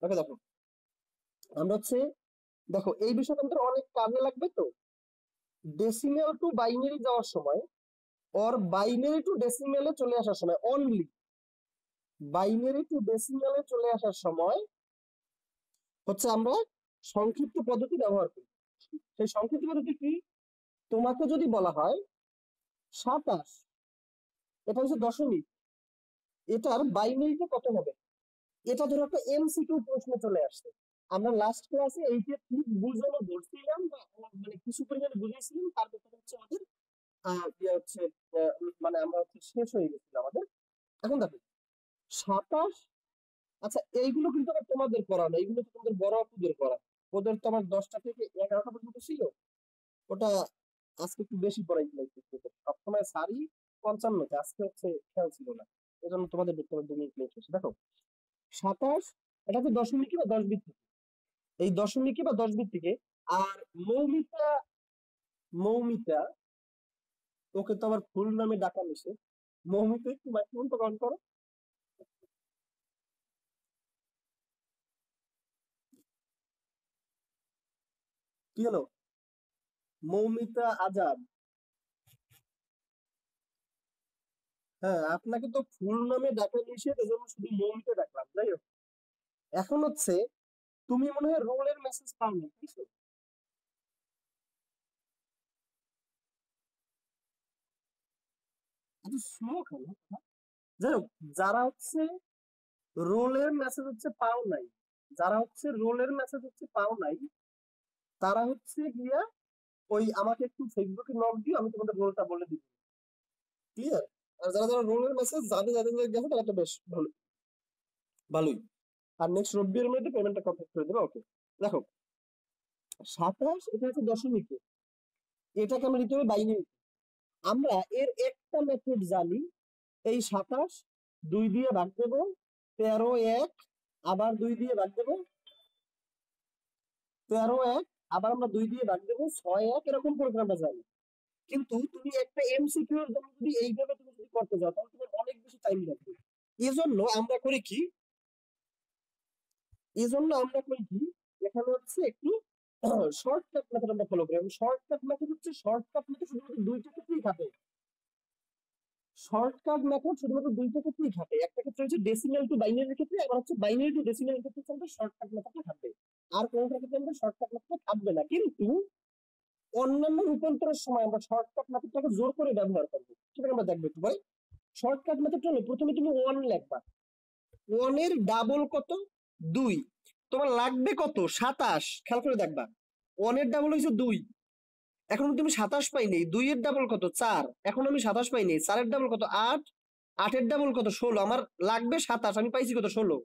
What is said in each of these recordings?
ওকে দেখো, আমরা হচ্ছে দেখো এই বিষয়টা আমাদের অনেক কাজে লাগবে। তো ডেসিমেল টু বাইনারি যাওয়ার সময় ওর বাইনারি টু ডেসিমেলে চলে আসার সময়, অনলি বাইনারি টু ডেসিমেলে চলে আসার সময় হচ্ছে আমরা সংক্ষিপ্ত পদ্ধতি ব্যবহার করি। সেই সংক্ষিপ্ত পদ্ধতি কি? তোমাকে যদি বলা হয় 27, এটা হচ্ছে দশমিক, এটার বাইনারিটা কত হবে? এটা ধরো একটা এমসিকিউ প্রশ্ন চলে আসছে, আমরা লাস্ট ক্লাসে এইটা ঠিক বুঝানো ধরছিলাম বা মানে কিছু পরিমাণে বুঝেছিলাম, তারপর হচ্ছে আমাদের হচ্ছে মানে আমরা হচ্ছে শেষ হয়ে গেছিল আমাদের। এখন দেখো 27, আচ্ছা এইগুলো কিন্তু আবার তোমাদের করা না, এইগুলো তো তোমাদের বড় আপুদের করা। ওদের তো আমার 10টা থেকে 11টা পর্যন্ত ছিল, ওটা আজকে একটু বেশি পড়াই লাগছে। সবসময় সারি 55তে, আজকে হচ্ছে খেয়াল ছিল না, এই জন্য তোমাদের তোমার 2 মিনিট লেট হচ্ছে। দেখো 27, এটা হচ্ছে দশমিকে বা 10 ভিত্তিক, এই দশমিকে বা 10 ভিত্তিকে। আর মৌমিতা, মৌমিতা ওকে তো আবার ফুল নামে ডাকা নিষেধ। মৌমিতা একটু মাইক্রোফোনটা অন করো। কি হলো? মৌমিতা আজাদ, হ্যাঁ আপনাকে তো ফুল নামে ডাকা নিষেধ, এজন্য শুধু মৌমিতা ডাকলাম। যাই হোক, এখন হচ্ছে তুমি মনে হয় রোলের মেসেজ পাওনি, তাই তো? এত স্লো কেন? যাই হোক, যারা হচ্ছে রোলের মেসেজ হচ্ছে পাও নাই, যারা হচ্ছে রোলের মেসেজ হচ্ছে পাও নাই, তারা হচ্ছে গিয়া ওই আমাকে একটু ফেসবুকে নক দিও, আমি তোমাদের রোলটা বলে দিব। ক্লিয়ার? আর যারা যারা রোলের মেসেজ যাদের যাদের গেছে তারা তো বেশ ভালো, ভালোই। আর নেক্সট রবিবার মধ্যে পেমেন্টটা কমপ্লিট করে দেবে। ওকে দেখো 27, এটা হচ্ছে দশমিকে, এটাকে আমরা নিতে হবে বাইনারি। আমরা এর একটা মেথড জানি, এই 27 2 দিয়ে ভাগ দেবো, 13 1, আবার 2 দিয়ে ভাগ দেবো, 13 1, আবার আমরা 2 দিয়ে ভাগ দেবো, 6 1, এরকম করে আমরা জানি। কিন্তু তুমি একটা এমসিকিউ এর জন্য যদি এইভাবে তুমি যদি করতে যাও তাহলে তোমার অনেক বেশি টাইম লাগবে। এজন্য আমরা করি কি, এজন্য আমরা করি কি, এখানে হচ্ছে একটু শর্টকাট মেথড আমরা ফলো করি। শর্টকাট মেথড হচ্ছে, শর্টকাট মেথড শুধুমাত্র দুইটা ক্ষেত্রেই খাটে। শর্টকাট মেথড শুধুমাত্র দুইটা ক্ষেত্রেই খাটে, একটা ক্ষেত্রে হচ্ছে ডেসিমেল টু বাইনারির ক্ষেত্রে, আবার হচ্ছে বাইনারি টু ডেসিমেল ক্ষেত্রে আমাদের শর্টকাট মেথডটা খাটবে। আর কোনটার ক্ষেত্রে আমাদের শর্টকাট মেথডটা খাটবে না। কিন্তু অন্যান্য রূপান্তরের সময় আমরা শর্টকাট মেথডটাকে জোর করে ব্যবহার করবো, সেটা আমরা দেখবো একটু পরে। শর্টকাট মেথডটা হলো, প্রথমে তুমি 1 লিখবা, 1 এর ডাবল কত? 2। তোমার লাগবে কত? 27। খেয়াল করে দেখবা 1 এর ডাবল হইছে 2, এখন তুমি 27 পাইনি। 2 এর ডাবল কত? 4, এখন আমি 27 পাইনি। 4 এর ডাবল কত? 8, 8 এর ডাবল কত? 16, আমার লাগবে 27, আমি পাইছি কত? 16,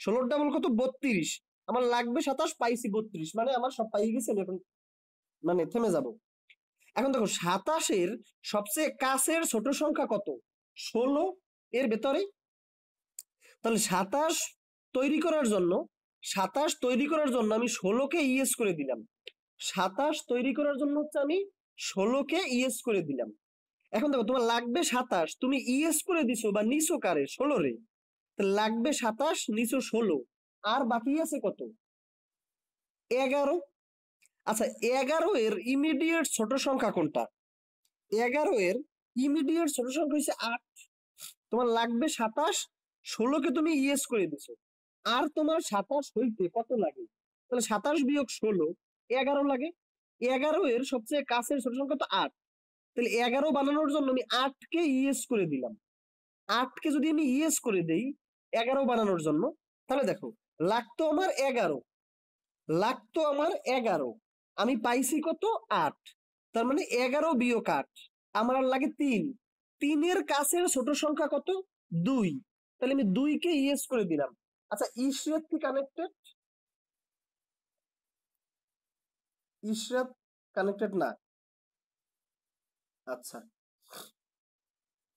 16 এর ডাবল কত? 32, আমার লাগবে 27, পাইছি 32, মানে আমার সব পাই গেছে। এখন মানে থেমে যাব। এখন দেখো 27 এর সবচেয়ে কাছের ছোট সংখ্যা কত? 16 এর ভেতরে। তাহলে 27 তৈরি করার জন্য, 27 তৈরি করার জন্য আমি 16কে ইএস করে দিলাম। 27 তৈরি করার জন্য হচ্ছে আমি 16কে ইএস করে দিলাম। এখন দেখো তোমার লাগবে 27, তুমি ইএস করে দিছো বা নিছো কারে? 16 রে। লাগবে 27, নিছো 16, আর বাকি আছে কত? 11। আচ্ছা 11 এর ইমিডিয়েট ছোট সংখ্যা কোনটা? 11 এর ইমিডিয়েট ছোট সংখ্যা হচ্ছে 8। তোমার লাগবে 27, 16কে তুমি ইএস করে দিছো, আর তোমার 27 হইতে কত লাগে? তাহলে 27 বিয়োগ 16, 11 লাগে। 11 এর সবচেয়ে কাছের ছোট সংখ্যা তো 8, তাহলে 11 বানানোর জন্য আমি 8কে ইএস করে দিলাম। 8কে যদি আমি ইএস করে দেই 11 বানানোর জন্য, তাহলে দেখো লাগতো আমার 11, লাগতো আমার 11, আমি পাইছি কত? 8। তার মানে 11 বিয়োগ 8, আমার আর লাগে 3। 3 এর কাছের ছোট সংখ্যা কত? 2, তাহলে আমি 2কে ইএস করে দিলাম। আচ্ছা ইশরাত কি কানেক্টেড? ইশরাত কানেক্টেড না। আচ্ছা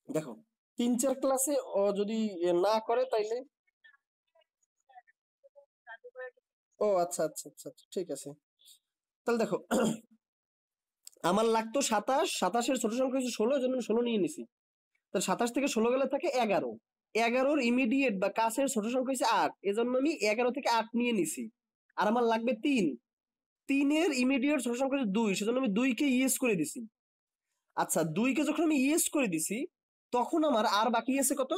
দেখো 3 4 ক্লাসে ও যদি না করে তাইলে, ও আচ্ছা আচ্ছা আচ্ছা আচ্ছা, ঠিক আছে। তাহলে দেখো আমার লাগতো 27, 27 এর ছোট সংখ্যা হচ্ছে 16, এর জন্য আমি 16 নিয়ে নিছি। তাহলে 27 থেকে 16 গেলে থাকে 11। 11-র ইমিডিয়েট বা কাছের ছোট সংখ্যা হচ্ছে 8, এজন্য আমি 11 থেকে 8 নিয়ে নিছি। আর আমার লাগবে 3, 3-এর ইমিডিয়েট ছোট সংখ্যা হচ্ছে 2, সেজন্য আমি 2 কে ইয়েস করে দিছি। আচ্ছা 2 কে যখন আমি ইয়েস করে দিছি তখন আমার আর বাকি আছে কত?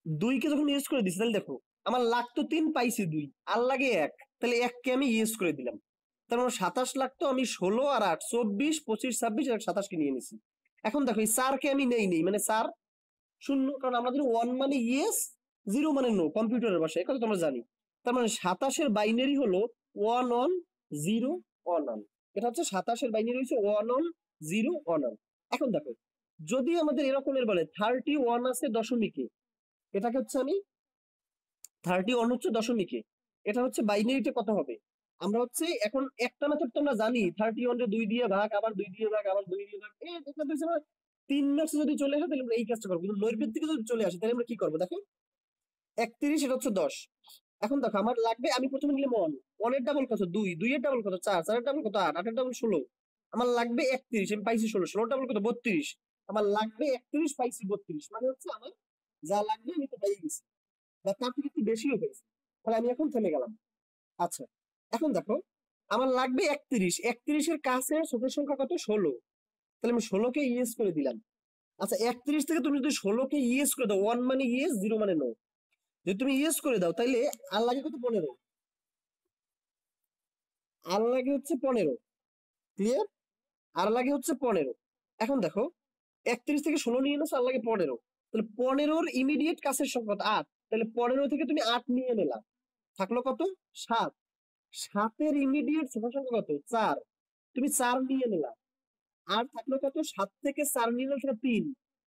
2 কে যখন ইয়েস করে দিছি তাহলে দেখো আমার লাগতো 3, পাইছি 2, আর লাগে 1, তাহলে 1 কে আমি ইয়েস করে দিলাম। তার মানে 27 লাগতো, আমি 16 আর 8 24 25 26 আর 27 কে নিয়ে নিছি। এখন দেখো এই 4 কে আমি নেই মানে 4 শূন্য, কারণ আমরা জানি 1 মানে ইয়েস, 0 মানে নো, কম্পিউটারের ভাষায় এই কথা তোমরা জানি। তার মানে 27-এর বাইনারি হলো 1 অন 0 1 অন। এটা হচ্ছে 27-এর বাইনারি হচ্ছে 1 অন 0 1 অন। এখন দেখো যদি আমাদের এরকমের বলে 31 আছে দশমিকে, এটাকে হচ্ছে আমি 31 হচ্ছে দশমিকে, এটা হচ্ছে বাইনারিতে কত হবে? আমরা হচ্ছে এখন একটা মেথড তো আমরা জানি, 31 রে 2 দিয়ে ভাগ, আবার 2 দিয়ে ভাগ, আবার 2 দিয়ে ভাগ, এই এটা তো হচ্ছে 3 মার্কস যদি চলে আসে তাহলে আমরা এই কাজটা করবো। কিন্তু নৈর্ব্যক্তিকে যদি চলে আসে তাহলে আমরা কি করবো? দেখো 31, এটা হচ্ছে 10। এখন দেখো আমার লাগবে, আমি প্রথমে নিলাম 1, 1 এর ডাবল কত? 2, 2 এর ডাবল কত? 4, 4 এর ডাবল কত? 8, 8 এর ডাবল 16, আমার লাগবে 31, আমি পাইছি 16, 16 এর ডাবল কত? 32, আমার লাগবে 31, পাইছি 32, মানে হচ্ছে আমার যা লাগবে আমি তো পেয়ে গেছি, বা তার থেকে একটু বেশিও পেয়েছি। তাহলে আমি এখন থেমে গেলাম। আচ্ছা এখন দেখো আমার লাগবে 31, 31 এর কাছে ছোট সংখ্যা কত? 16, তাহলে আমি 16 কে ইয়েস করে দিলাম। আচ্ছা 31 থেকে তুমি যদি 16 কে ইয়েস করে দাও, 1 মানে ইয়েস, 0 মানে নো, যদি তুমি ইয়েস করে দাও তাহলে আর লাগে কত? 15, আর লাগে হচ্ছে 15, ক্লিয়ার? আর লাগে হচ্ছে 15। এখন দেখো 31 থেকে 16 নিয়ে নেছো, আর লাগে 15, তাহলে 15-র ইমিডিয়েট কাছের সংখ্যা কত? 8, তাহলে 15 থেকে তুমি 8 নিয়ে নিলা, থাকলো কত? 7, 7-এর ইমিডিয়েট ছোট সংখ্যা কত? 4, তুমি 4 নিয়ে নিলা, আর থাকলো কত? 7 থেকে 4 নিয়ে নিলাম সেটা 3,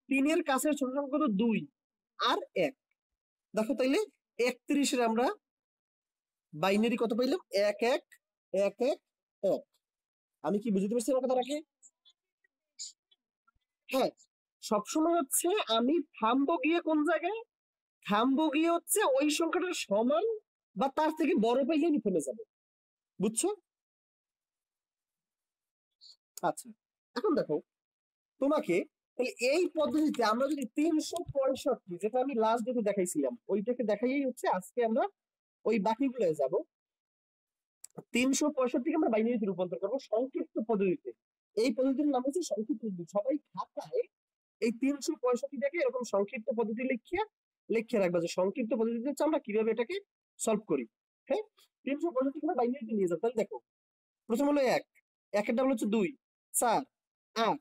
3-এর কাছের ছোট সংখ্যা কত? 2 আর 1। দেখো তাইলে 31-এর আমরা বাইনারি কত পাইলাম? 1 1 1 1 1। আমি কি বুঝতে পারছি আমার কথাটাকে? হ্যাঁ, সবসময় হচ্ছে আমি থামবো গিয়ে কোন জায়গায়? থামবো গিয়ে হচ্ছে ওই সংখ্যাটার সমান বা তার থেকে বড় পাইলে আমি থেমে যাবো, বুঝছো? আচ্ছা এখন দেখো তোমাকে, তাহলে এই পদ্ধতিতে আমরা যদি 365, যেটা আমি লাস্ট ডেটে দেখাইছিলাম ওইটাকে দেখাইই হচ্ছে আজকে আমরা ওই বাকিগুলো যাব। 365 আমরা বাইনারিতে রূপান্তর করবো সংক্ষিপ্ত পদ্ধতিতে। এই পদ্ধতির নাম হচ্ছে সংক্ষিপ্ত পদ্ধতি। সবাই খাতায় এই 365টাকে এরকম সংক্ষিপ্ত পদ্ধতি লিখে রাখবা যে সংক্ষিপ্ত পদ্ধতিতে হচ্ছে আমরা কিভাবে এটাকে সলভ করি। হ্যাঁ, 365 আমরা বাইনারিতে নিয়ে যাবো। তাহলে দেখো প্রথম হলো 1, 1 এর ডাবল হচ্ছে 2, 4 8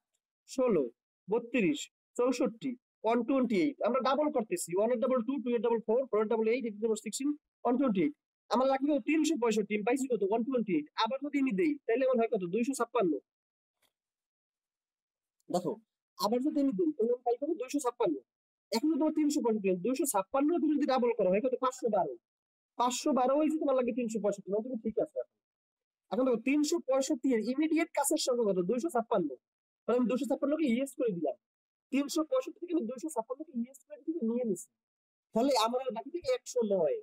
16 32 64 128, আমরা ডাবল করতেছি, 1 এর ডাবল 2, 2 এর ডাবল 4, 4 এর ডাবল 8, 8 এর ডাবল 16 128, আমার লাগবে 365, পাইছি কত? 128। আবার যদি আমি দেই তাহলে আমার হয় কত? 256। দেখো আবার যদি আমি দিই তাহলে আমি পাই কত? 256। এখন তো তোমার 365, 256 তুমি যদি ডাবল করো হয় কত? 512, 512 হয়েছে তোমার লাগে 365, মানে তুমি ঠিক আছে। এখন দেখো 365 এর ইমিডিয়েট কাছের সংখ্যা কত? 256, মানে আমি 256 কে ইয়েস করে দিলাম। 365 থেকে আমি 256 কে ইয়েস করে দিয়ে নিয়ে নিছি, তাহলে আমার আর বাকি থেকে 109।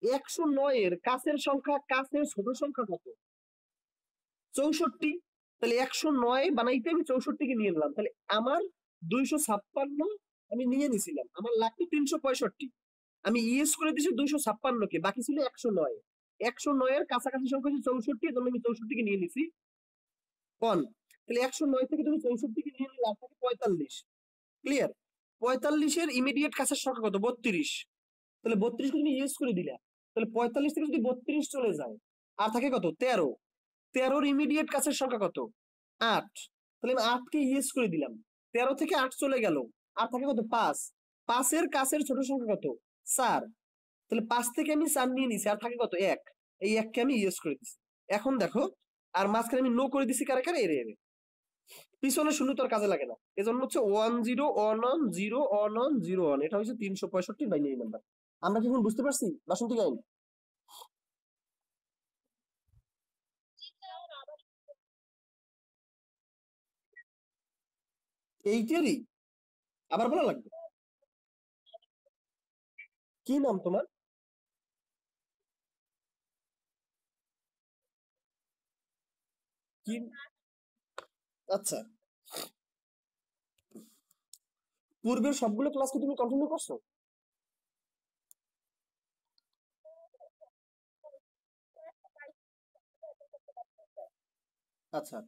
109 এর কাছের সংখ্যা, কাছের ছোট সংখ্যা কত? 64, তাহলে 109 বানাইতে আমি 64 কে নিয়ে নিলাম, তাহলে আমার 256 আমি নিয়ে নিছিলাম, আমার লাগতো 365, আমি ইয়েস করে দিছি 256 কে, বাকি ছিল 109। 109 এর কাছাকাছি সংখ্যা হচ্ছে 64, এর জন্য আমি 64 কে নিয়ে নিছি কোন, তাহলে 109 থেকে তুমি 64 কে নিয়ে নিলে আর থাকে 45, ক্লিয়ার? 45 এর ইমিডিয়েট কাছের সংখ্যা কত? 32, তাহলে 32 কে তুমি ইউজ করে দিলা, তাহলে 45 থেকে যদি 32 চলে যায় আর থাকে কত? 13, 13-র ইমিডিয়েট কাছের সংখ্যা কত? 8, তাহলে আমি 8 কে ইউজ করে দিলাম, 13 থেকে 8 চলে গেল আর থাকে কত? 5, 5 এর কাছের ছোট সংখ্যা কত? 4, তাহলে 5 থেকে আমি 4 নিয়ে নিছি আর থাকে কত? 1, এই 1 কে আমি ইউজ করে দিছি। এখন দেখো আর মাঝখানে আমি নো করে দিছি কারে কারে? এরে এরে, পিছনে শূন্য তো আর কাজে লাগে না, এজন্য হচ্ছে 10 1 1 0 1 1 0 1, এটা হচ্ছে 365 বাইনারি নাম্বার। আমরা কি এখন বুঝতে পারছি বাসন্তী গাইন? এইটারই আবার বলা লাগবে? কি নাম তোমার? কি? আচ্ছা, পূর্বের সবগুলো ক্লাস কি তুমি কন্টিনিউ করছো? আচ্ছা,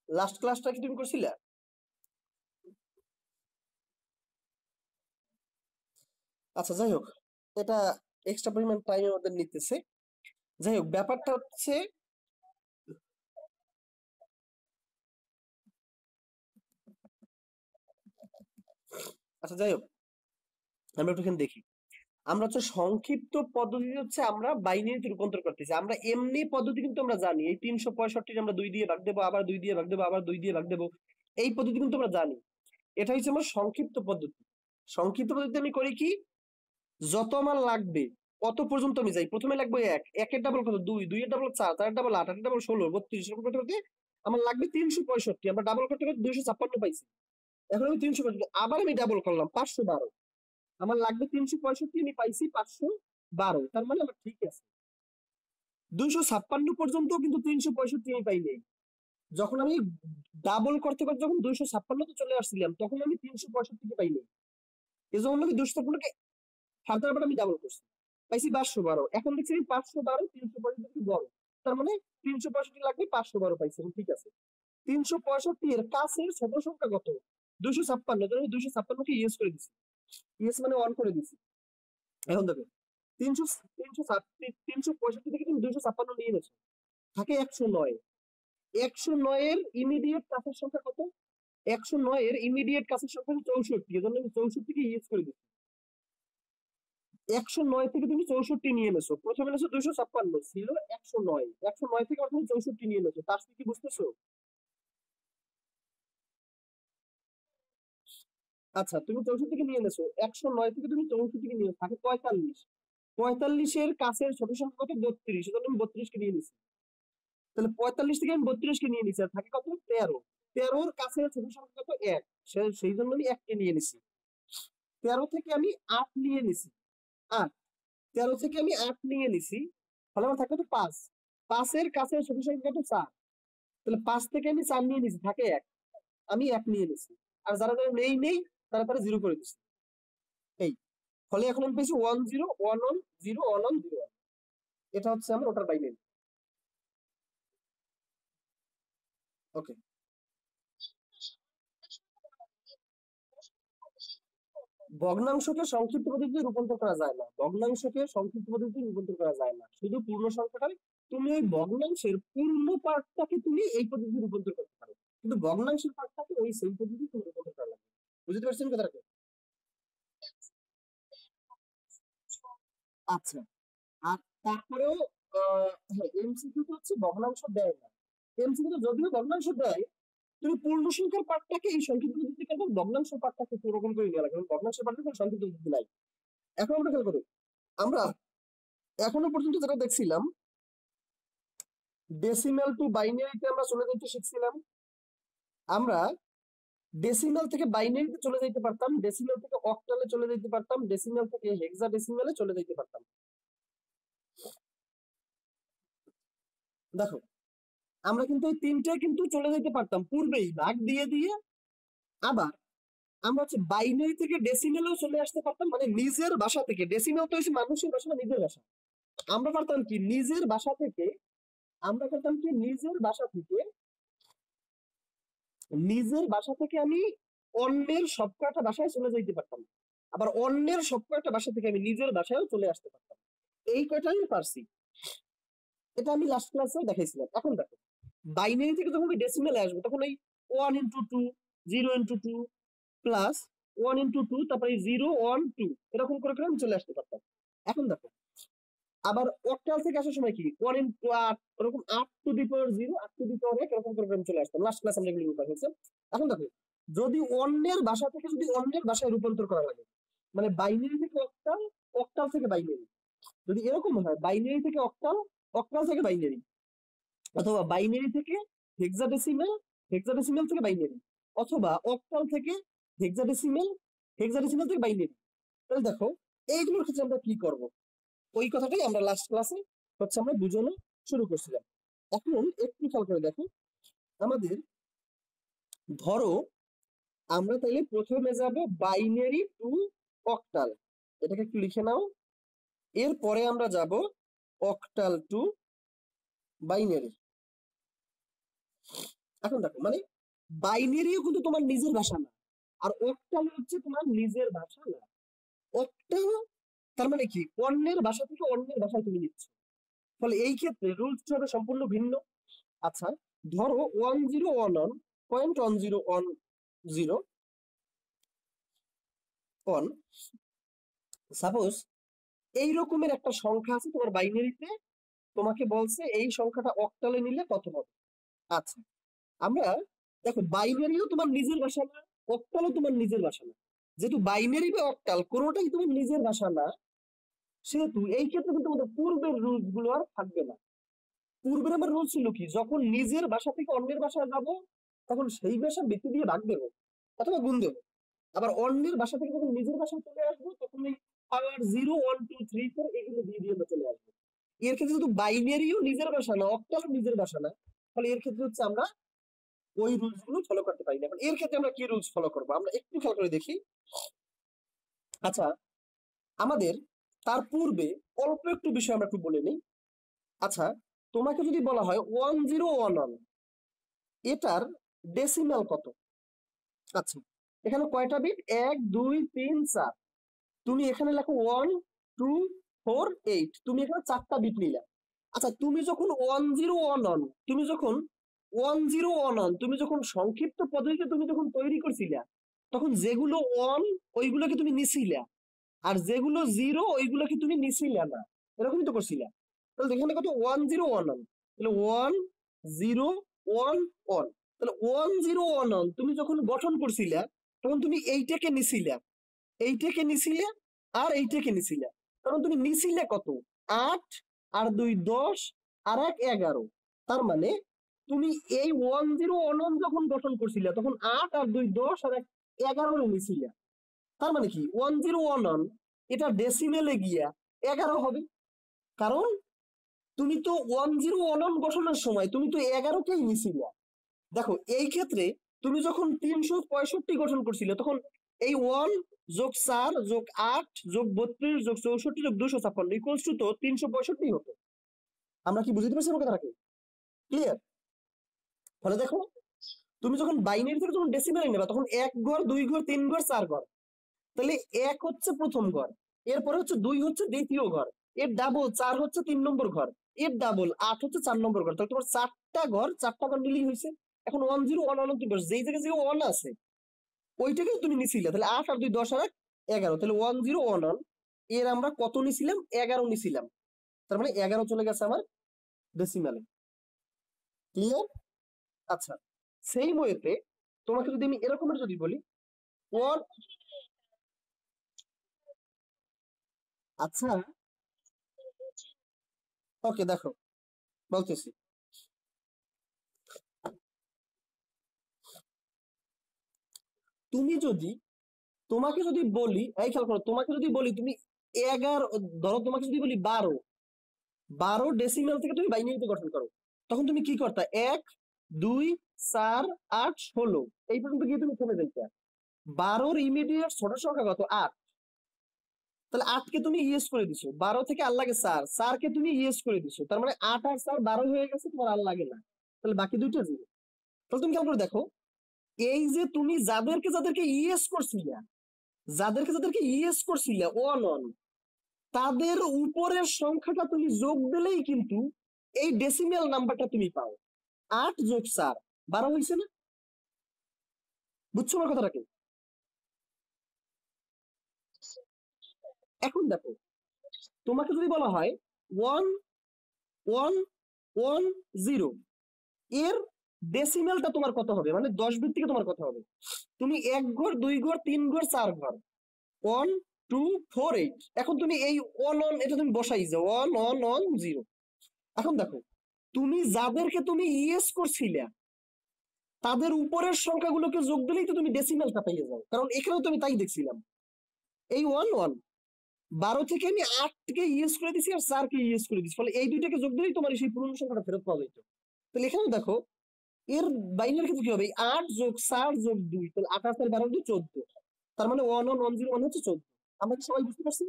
লাস্ট ক্লাসটা কি তুমি করছিলা? আচ্ছা, যাই হোক, এটা এক্সট্রা পরিমাণ টাইম আমাদের নিতেছে। যাই হোক, ব্যাপারটা হচ্ছে, আচ্ছা যাই হোক, আমরা একটুখানি দেখি। আমরা হচ্ছে সংক্ষিপ্ত পদ্ধতি হচ্ছে আমরা বাইনারিতে রূপান্তর করতেছি। আমরা এমনি পদ্ধতি কিন্তু আমরা জানি, এই 365 আমরা 2 দিয়ে ভাগ দেবো, আবার 2 দিয়ে ভাগ দেবো, আবার 2 দিয়ে ভাগ দেবো, এই পদ্ধতি কিন্তু আমরা জানি। এটা হচ্ছে আমার সংক্ষিপ্ত পদ্ধতি। সংক্ষিপ্ত পদ্ধতি আমি করি কি, যত আমার লাগবে কত পর্যন্ত আমি যাই। প্রথমে লাগবে 1, 1 এর ডাবল কত 2, 2 এর ডাবল 4, 4 এর ডাবল 8, 8 এর ডাবল 16, 32 এরকম করতে করতে আমার লাগবে 365। আমরা ডাবল করতে করতে 256 পাইছি। এখন আমি 365, আবার আমি ডাবল করলাম 512, আমার লাগবে 365, আমি পাইছি 512, তার মানে আমার ঠিক আছে। 256 পর্যন্ত কিন্তু 365 আমি পাই নাই। যখন আমি ডাবল করতে করতে যখন 256 তে চলে আসছিলাম, তখন আমি 365 কে পাই নাই। এই জন্য আমি 256 ফার্দার আবার আমি ডাবল করছি, পাইছি 512। এখন দেখছি 512 365 বড়, তার মানে 365 লাগবে, 512 পাইছি, ঠিক আছে। 365 এর কাছের ছোট সংখ্যা কত? 256, তাহলে 256 কে ইয়েস করে দিছি, ইয়েস মানে অন করে দিছি। এখন দেখো, 300 365 থেকে তুমি 256 নিয়ে নেছো, থাকে 109। 109 এর ইমিডিয়েট কাছের সংখ্যা কত? 109 এর ইমিডিয়েট কাছের সংখ্যা 64, এজন্য আমি 64 কে ইয়েস করে দিচ্ছি। 109 থেকে তুমি 64 নিয়ে এনেছো, প্রথমে এনেছো 256, ছিল 109, 109 থেকে তুমি 64 নিয়ে এনেছো, তার কি বুঝতেছো? আচ্ছা, তুমি 64 থেকে নিয়ে এনেছো, 109 থেকে তুমি 64 থেকে নিয়ে থাকে 45। 45 এর কাছের ছোট সংখ্যা কত? 32, সেজন্য আমি 32 কে নিয়ে নিছি। তাহলে 45 থেকে আমি 32 কে নিয়ে নিছি, আর থাকে কত? 13। 13 এর কাছের ছোট সংখ্যা কত? 1, সেই জন্য আমি 1 কে নিয়ে নিছি। 13 থেকে আমি 8 নিয়ে নিছি, 8, 13 থেকে আমি 8 নিয়ে নিছি, তাহলে আমার থাকে তো 5। 5 এর কাছে ছোট সংখ্যা কত? 4, তাহলে 5 থেকে আমি 4 নিয়ে নিছি, থাকে 1, আমি 1 নিয়ে নিছি। আর যারা যারা নেই তারা তারা 0 করে দিছি। এই ফলে এখন আমি পেয়েছি 10 11 0 11 01। এটা হচ্ছে আমার ওটার বাইনারি। ওকে, ভগ্নাংশকে সংক্ষিপ্ত পদ্ধতিতে রূপান্তর করা যায় না, ভগ্নাংশকে সংক্ষিপ্ত পদ্ধতিতে রূপান্তর করা যায় না, শুধু পূর্ণ সংখ্যাটাই। তুমি ওই ভগ্নাংশের পূর্ণ পার্টটাকে তুমি এই পদ্ধতিতে রূপান্তর করতে পারো, কিন্তু ভগ্নাংশের পার্টটাকে ওই সেই পদ্ধতিতে তুমি রূপান্তর করা লাগবে। বুঝতে পারছেন কথাটাকে? আচ্ছা, আর তারপরেও হ্যাঁ, এমসিকিউ তো হচ্ছে ভগ্নাংশ দেয় না। এমসিকিউ তো যদিও ভগ্নাংশ দেয়, তুমি পূর্ণ সংখ্যার পার্টটাকে এই সংক্ষিপ্ত পদ্ধতি করবে, ভগ্নাংশ পার্টটাকে পুরোকম করে নেওয়া লাগবে, ভগ্নাংশের পার্টটা কোনো সংক্ষিপ্ত পদ্ধতি নাই। এখন আমরা খেয়াল করি, আমরা এখনো পর্যন্ত যেটা দেখছিলাম, ডেসিমাল টু বাইনারিতে আমরা চলে যেতে শিখছিলাম। আমরা ডেসিমাল থেকে বাইনারিতে চলে যেতে পারতাম, ডেসিমাল থেকে অক্টালে চলে যেতে পারতাম, ডেসিমাল থেকে হেক্সাডেসিমালে চলে যেতে পারতাম। দেখো, আমরা কিন্তু এই তিনটায় কিন্তু চলে যেতে পারতাম পূর্বেই ভাগ দিয়ে দিয়ে। আবার আমরা হচ্ছে বাইনারি থেকে ডেসিমেলেও চলে আসতে পারতাম, মানে নিজের বাসা থেকে। ডেসিমেল তো হচ্ছে মানুষের বাসা না নিজের বাসা। আমরা পারতাম কি নিজের বাসা থেকে, আমরা পারতাম কি নিজের বাসা থেকে, নিজের বাসা থেকে আমি অন্যের সব কয়টা বাসায় চলে যাইতে পারতাম, আবার অন্যের সব কয়টা বাসা থেকে আমি নিজের বাসায়ও চলে আসতে পারতাম। এই কয়টাই আমি পারছি, এটা আমি লাস্ট ক্লাসে দেখাইছিলাম। এখন দেখো, বাইনারি থেকে যখন আমি ডেসিমেলে আসবো, তখন এই 1 into 2, 0 into 2 প্লাস 1 into 2, তারপরে 0 1 2, এরকম করে করে আমি চলে আসতে পারতাম। এখন দেখো, আবার অক্টাল থেকে আসার সময় কি 1 into 8, এরকম 8 to the power 0, 8 to the power 1, এরকম করে আমি চলে আসতাম। লাস্ট ক্লাস আমরা এগুলো রূপান্তর হয়েছে। এখন দেখো, যদি অন্যের বাসা থেকে যদি অন্যের বাসায় রূপান্তর করা লাগে, মানে বাইনারি থেকে অক্টাল, অক্টাল থেকে বাইনারি, যদি এরকম হয় বাইনারি থেকে অক্টাল, অক্টাল থেকে বাইনারি, অথবা বাইনারি থেকে হেক্সাডেসিমেল, হেক্সাডেসিমেল থেকে বাইনারি, অথবা অক্টাল থেকে হেক্সাডেসিমেল, হেক্সাডেসিমেল থেকে বাইনারি, তাহলে দেখো এইগুলোর ক্ষেত্রে আমরা কি করব, ওই কথাটাই আমরা লাস্ট ক্লাসে হচ্ছে আমরা দুজনে শুরু করছিলাম। এখন একটু খেয়াল করে দেখো, আমাদের ধরো আমরা তাইলে প্রথমে যাব বাইনারি টু অক্টাল, এটাকে একটু লিখে নাও। এরপরে আমরা যাব অক্টাল টু বাইনারি। এখন দেখো মানে বাইনারিও কিন্তু তোমার নিজের ভাষা না, আর অক্টাল হচ্ছে তোমার নিজের ভাষা না। অক্টাল তার মানে কি, অন্যের ভাষা থেকে অন্যের ভাষায় তুমি নিচ্ছ, ফলে এই ক্ষেত্রে রুলস হবে সম্পূর্ণ ভিন্ন। আচ্ছা, ধরো 1011.10 সাপোজ এই রকমের একটা সংখ্যা আছে তোমার বাইনারিতে, তোমাকে বলছে এই সংখ্যাটা অক্টালে নিলে কত হবে। আচ্ছা, আমরা দেখো বাইনারিও তোমার নিজের ভাষা না, অক্টালও তোমার নিজের ভাষা না। যেহেতু বাইনারি বা অক্টাল কোনোটাই তোমার নিজের ভাষা না, সেহেতু এই ক্ষেত্রে কিন্তু আমাদের পূর্বের রুলস গুলো আর থাকবে না। পূর্বের আমার রুল ছিল কি, যখন নিজের ভাষা থেকে অন্যের ভাষায় যাব তখন সেই ভাষা ব্যক্তি দিয়ে ভাগ দেবো অথবা গুণ দেবো। আবার অন্যের ভাষা থেকে যখন নিজের ভাষায় চলে আসবো তখন এই পাওয়ার 0 1 2 3 4 এগুলো দিয়ে দিয়ে আমরা চলে আসবো। এর ক্ষেত্রে কিন্তু বাইনারিও নিজের ভাষা না, অক্টালও নিজের ভাষা না, ফলে এর ক্ষেত্রে হচ্ছে আমরা ওই রুলস গুলো ফলো করতে পারি না। এখন এর ক্ষেত্রে আমরা কি রুলস ফলো করবো আমরা একটু খেয়াল করে দেখি। আচ্ছা, আমাদের তার পূর্বে অল্প একটু বিষয় আমরা একটু বলে নিই। আচ্ছা, তোমাকে যদি বলা হয় 1011, এটার ডেসিমাল কত? আচ্ছা, এখানে কয়টা বিট? 1 2 3 4। তুমি এখানে লেখো 1 2 4 8, তুমি এখানে 4টা বিট নিলে। আচ্ছা, তুমি যখন 1011, তুমি যখন 1011 তুমি যখন সংক্ষিপ্ত পদ্ধতিতে তুমি যখন তৈরি করছিলা, তখন যেগুলো 1 ওইগুলোকে তুমি নিছিলা, আর যেগুলো 0 ওইগুলোকে তুমি নিছিলা না, এরকমই তো করছিলা। তাহলে এখানে কত? 1011, তাহলে 1011, তাহলে 1011 তুমি যখন গঠন করছিলা তখন তুমি এইটাকে নিছিলা, এইটাকে নিছিলে, আর এইটাকে নিছিলে। তখন তুমি নিছিলে কত? 8, আর 2 10, আর 1 11। তার মানে তুমি এই 1011 যখন গঠন করছিলে তখন 8 আর 2 10 আর 1 11 নিছিলে। তার মানে কি 1011 এটা ডেসিমেলে গিয়া 11 হবে, কারণ তুমি তো 1011 গঠনের সময় তুমি তো 11কেই নিছিলে। দেখো এই ক্ষেত্রে তুমি যখন 365 গঠন করছিলে তখন এই 1 + 4 + 8 + 32 + 64 + 256 তো 365 হতো। আমরা কি বুঝতে পারছি আমার কথাটাকে? ক্লিয়ার? ফলে দেখো তুমি যখন বাইনারি থেকে যখন ডেসিমেলে নেবা তখন 1 ঘর 2 ঘর 3 ঘর 4 ঘর, তাহলে 1 হচ্ছে প্রথম ঘর, এরপরে হচ্ছে 2 হচ্ছে দ্বিতীয় ঘর, এর ডাবল 4 হচ্ছে 3 নম্বর ঘর, এর ডাবল 8 হচ্ছে 4 নম্বর ঘর। তাহলে তোমার 4টা ঘর মিলিয়ে হয়েছে। এখন 1011 যেই জায়গায় যে 1 আছে ওইটাকে তুমি নিছিলে, তাহলে 8 আর 2 10 আর 1 11, তাহলে 1011 এর আমরা কত নিছিলাম? 11 নিছিলাম। তার মানে 11 চলে গেছে আমার ডেসিমালে। ক্লিয়ার? আচ্ছা, সেই ওয়েতে তোমাকে যদি আমি এরকমের যদি বলি ওয়ান, আচ্ছা ওকে দেখো বলতেছি, তুমি যদি, তোমাকে যদি বলি, এই খেয়াল করো, তোমাকে যদি বলি তুমি 11, ধরো তোমাকে যদি বলি 12 ডেসিমাল থেকে তুমি বাইনারিতে গঠন করো, তখন তুমি কি করতা? 1 2 4 8 16 এই পর্যন্ত গিয়ে তুমি থেমে যাইতা। 12-র ইমিডিয়েট ছোট সংখ্যা কত? 8। তাহলে 8কে তুমি ইয়েস করে দিছো, 12 থেকে আর লাগে 4, 4কে তুমি ইয়েস করে দিছো, তার মানে 8 আর 4 12 হয়ে গেছে, তোমার আর লাগে না। তাহলে বাকি দুইটা 0। তাহলে তুমি খেয়াল করে দেখো, এই যে তুমি যাদেরকে যাদেরকে ইয়েস করছিলা, যাদেরকে যাদেরকে ইয়েস করছিলা ওয়ান ওয়ান, তাদের উপরের সংখ্যাটা তুমি যোগ দিলেই কিন্তু এই ডেসিমেল নাম্বারটা তুমি পাও। 8 + 4 12 হয়েছে না? বুঝছো আমার কথাটাকে? এখন দেখো, তোমাকে যদি বলা হয় 1110, এর ডেসিমেলটা তোমার কত হবে, মানে 10 ভিত্তিকে তোমার কত হবে? তুমি 1 ঘর 2 ঘর 3 ঘর 4 ঘর 1 2 4 8, এখন তুমি এই 1 1 এটা তুমি বসাই যে 1 1 1 0। এখন দেখো, তুমি যাদেরকে তুমি ইয়েস করছিলে তাদের উপরের সংখ্যাগুলোকে যোগ দিলেই তো তুমি ডেসিমেলটা পেয়ে যাও, কারণ এখানেও তুমি তাই দেখছিলাম। এই 1 1 12 থেকে আমি 8কে ইয়েস করে দিছি আর 4কে ইয়েস করে দিছি, ফলে এই দুইটাকে যোগ দিলেই তোমার সেই পুরনো সংখ্যাটা ফেরত পাওয়া যেত। তাহলে এখানে দেখো, এর বাইনারি ক্ষেত্রে কি হবে? 8 + 4 + 2, তাহলে 8 আর 4 12 2 14, তার মানে 1 1 1 0 1 হচ্ছে 14। আমরা কি সবাই বুঝতে পারছি?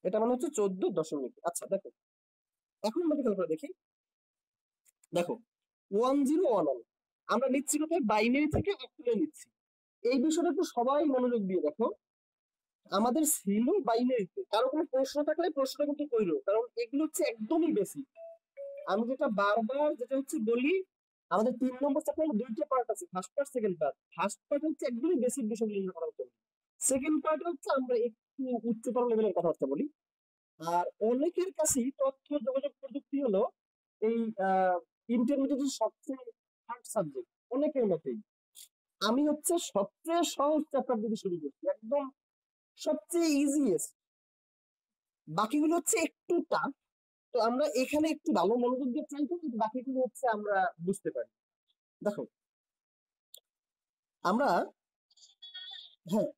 এটা মানে হচ্ছে 14 দশমিক। আচ্ছা দেখো, এখন আমরা খেয়াল করে দেখি, দেখো 1011 আমরা নিচ্ছি কোথায়, বাইনারি থেকে অক্টালে নিচ্ছি। এই বিষয়টা একটু সবাই মনোযোগ দিয়ে দেখো, আমাদের ছিল বাইনারিতে, কারো কোনো প্রশ্ন থাকলে প্রশ্নটা কিন্তু কইরো, কারণ এগুলো হচ্ছে একদমই বেসিক। আমি যেটা বারবার যেটা হচ্ছে বলি, আমাদের 3 নম্বর চ্যাপ্টারে 2টা পার্ট আছে, first part second part. First part হচ্ছে একদমই বেসিক বিষয়গুলো নিয়ে কথা বলতে হবে, সেকেন্ড পার্ট হচ্ছে আমরা একটু উচ্চতর লেভেলের কথাবার্তা বলি। আর অনেকের কাছেই তথ্য যোগাযোগ প্রযুক্তি হলো এই ইন্টারমিডিয়েটের সবচেয়ে হার্ড সাবজেক্ট অনেকের মতেই। আমি হচ্ছে সবচেয়ে সহজ চ্যাপ্টার দিয়ে শুরু করছি, একদম সবচেয়ে ইজিয়েস্ট, বাকিগুলো হচ্ছে একটু টাফ। তো আমরা এখানে একটু ভালো মনোযোগ দিয়ে ট্রাই করি, বাকিগুলো হচ্ছে আমরা বুঝতে পারি। দেখো আমরা, হ্যাঁ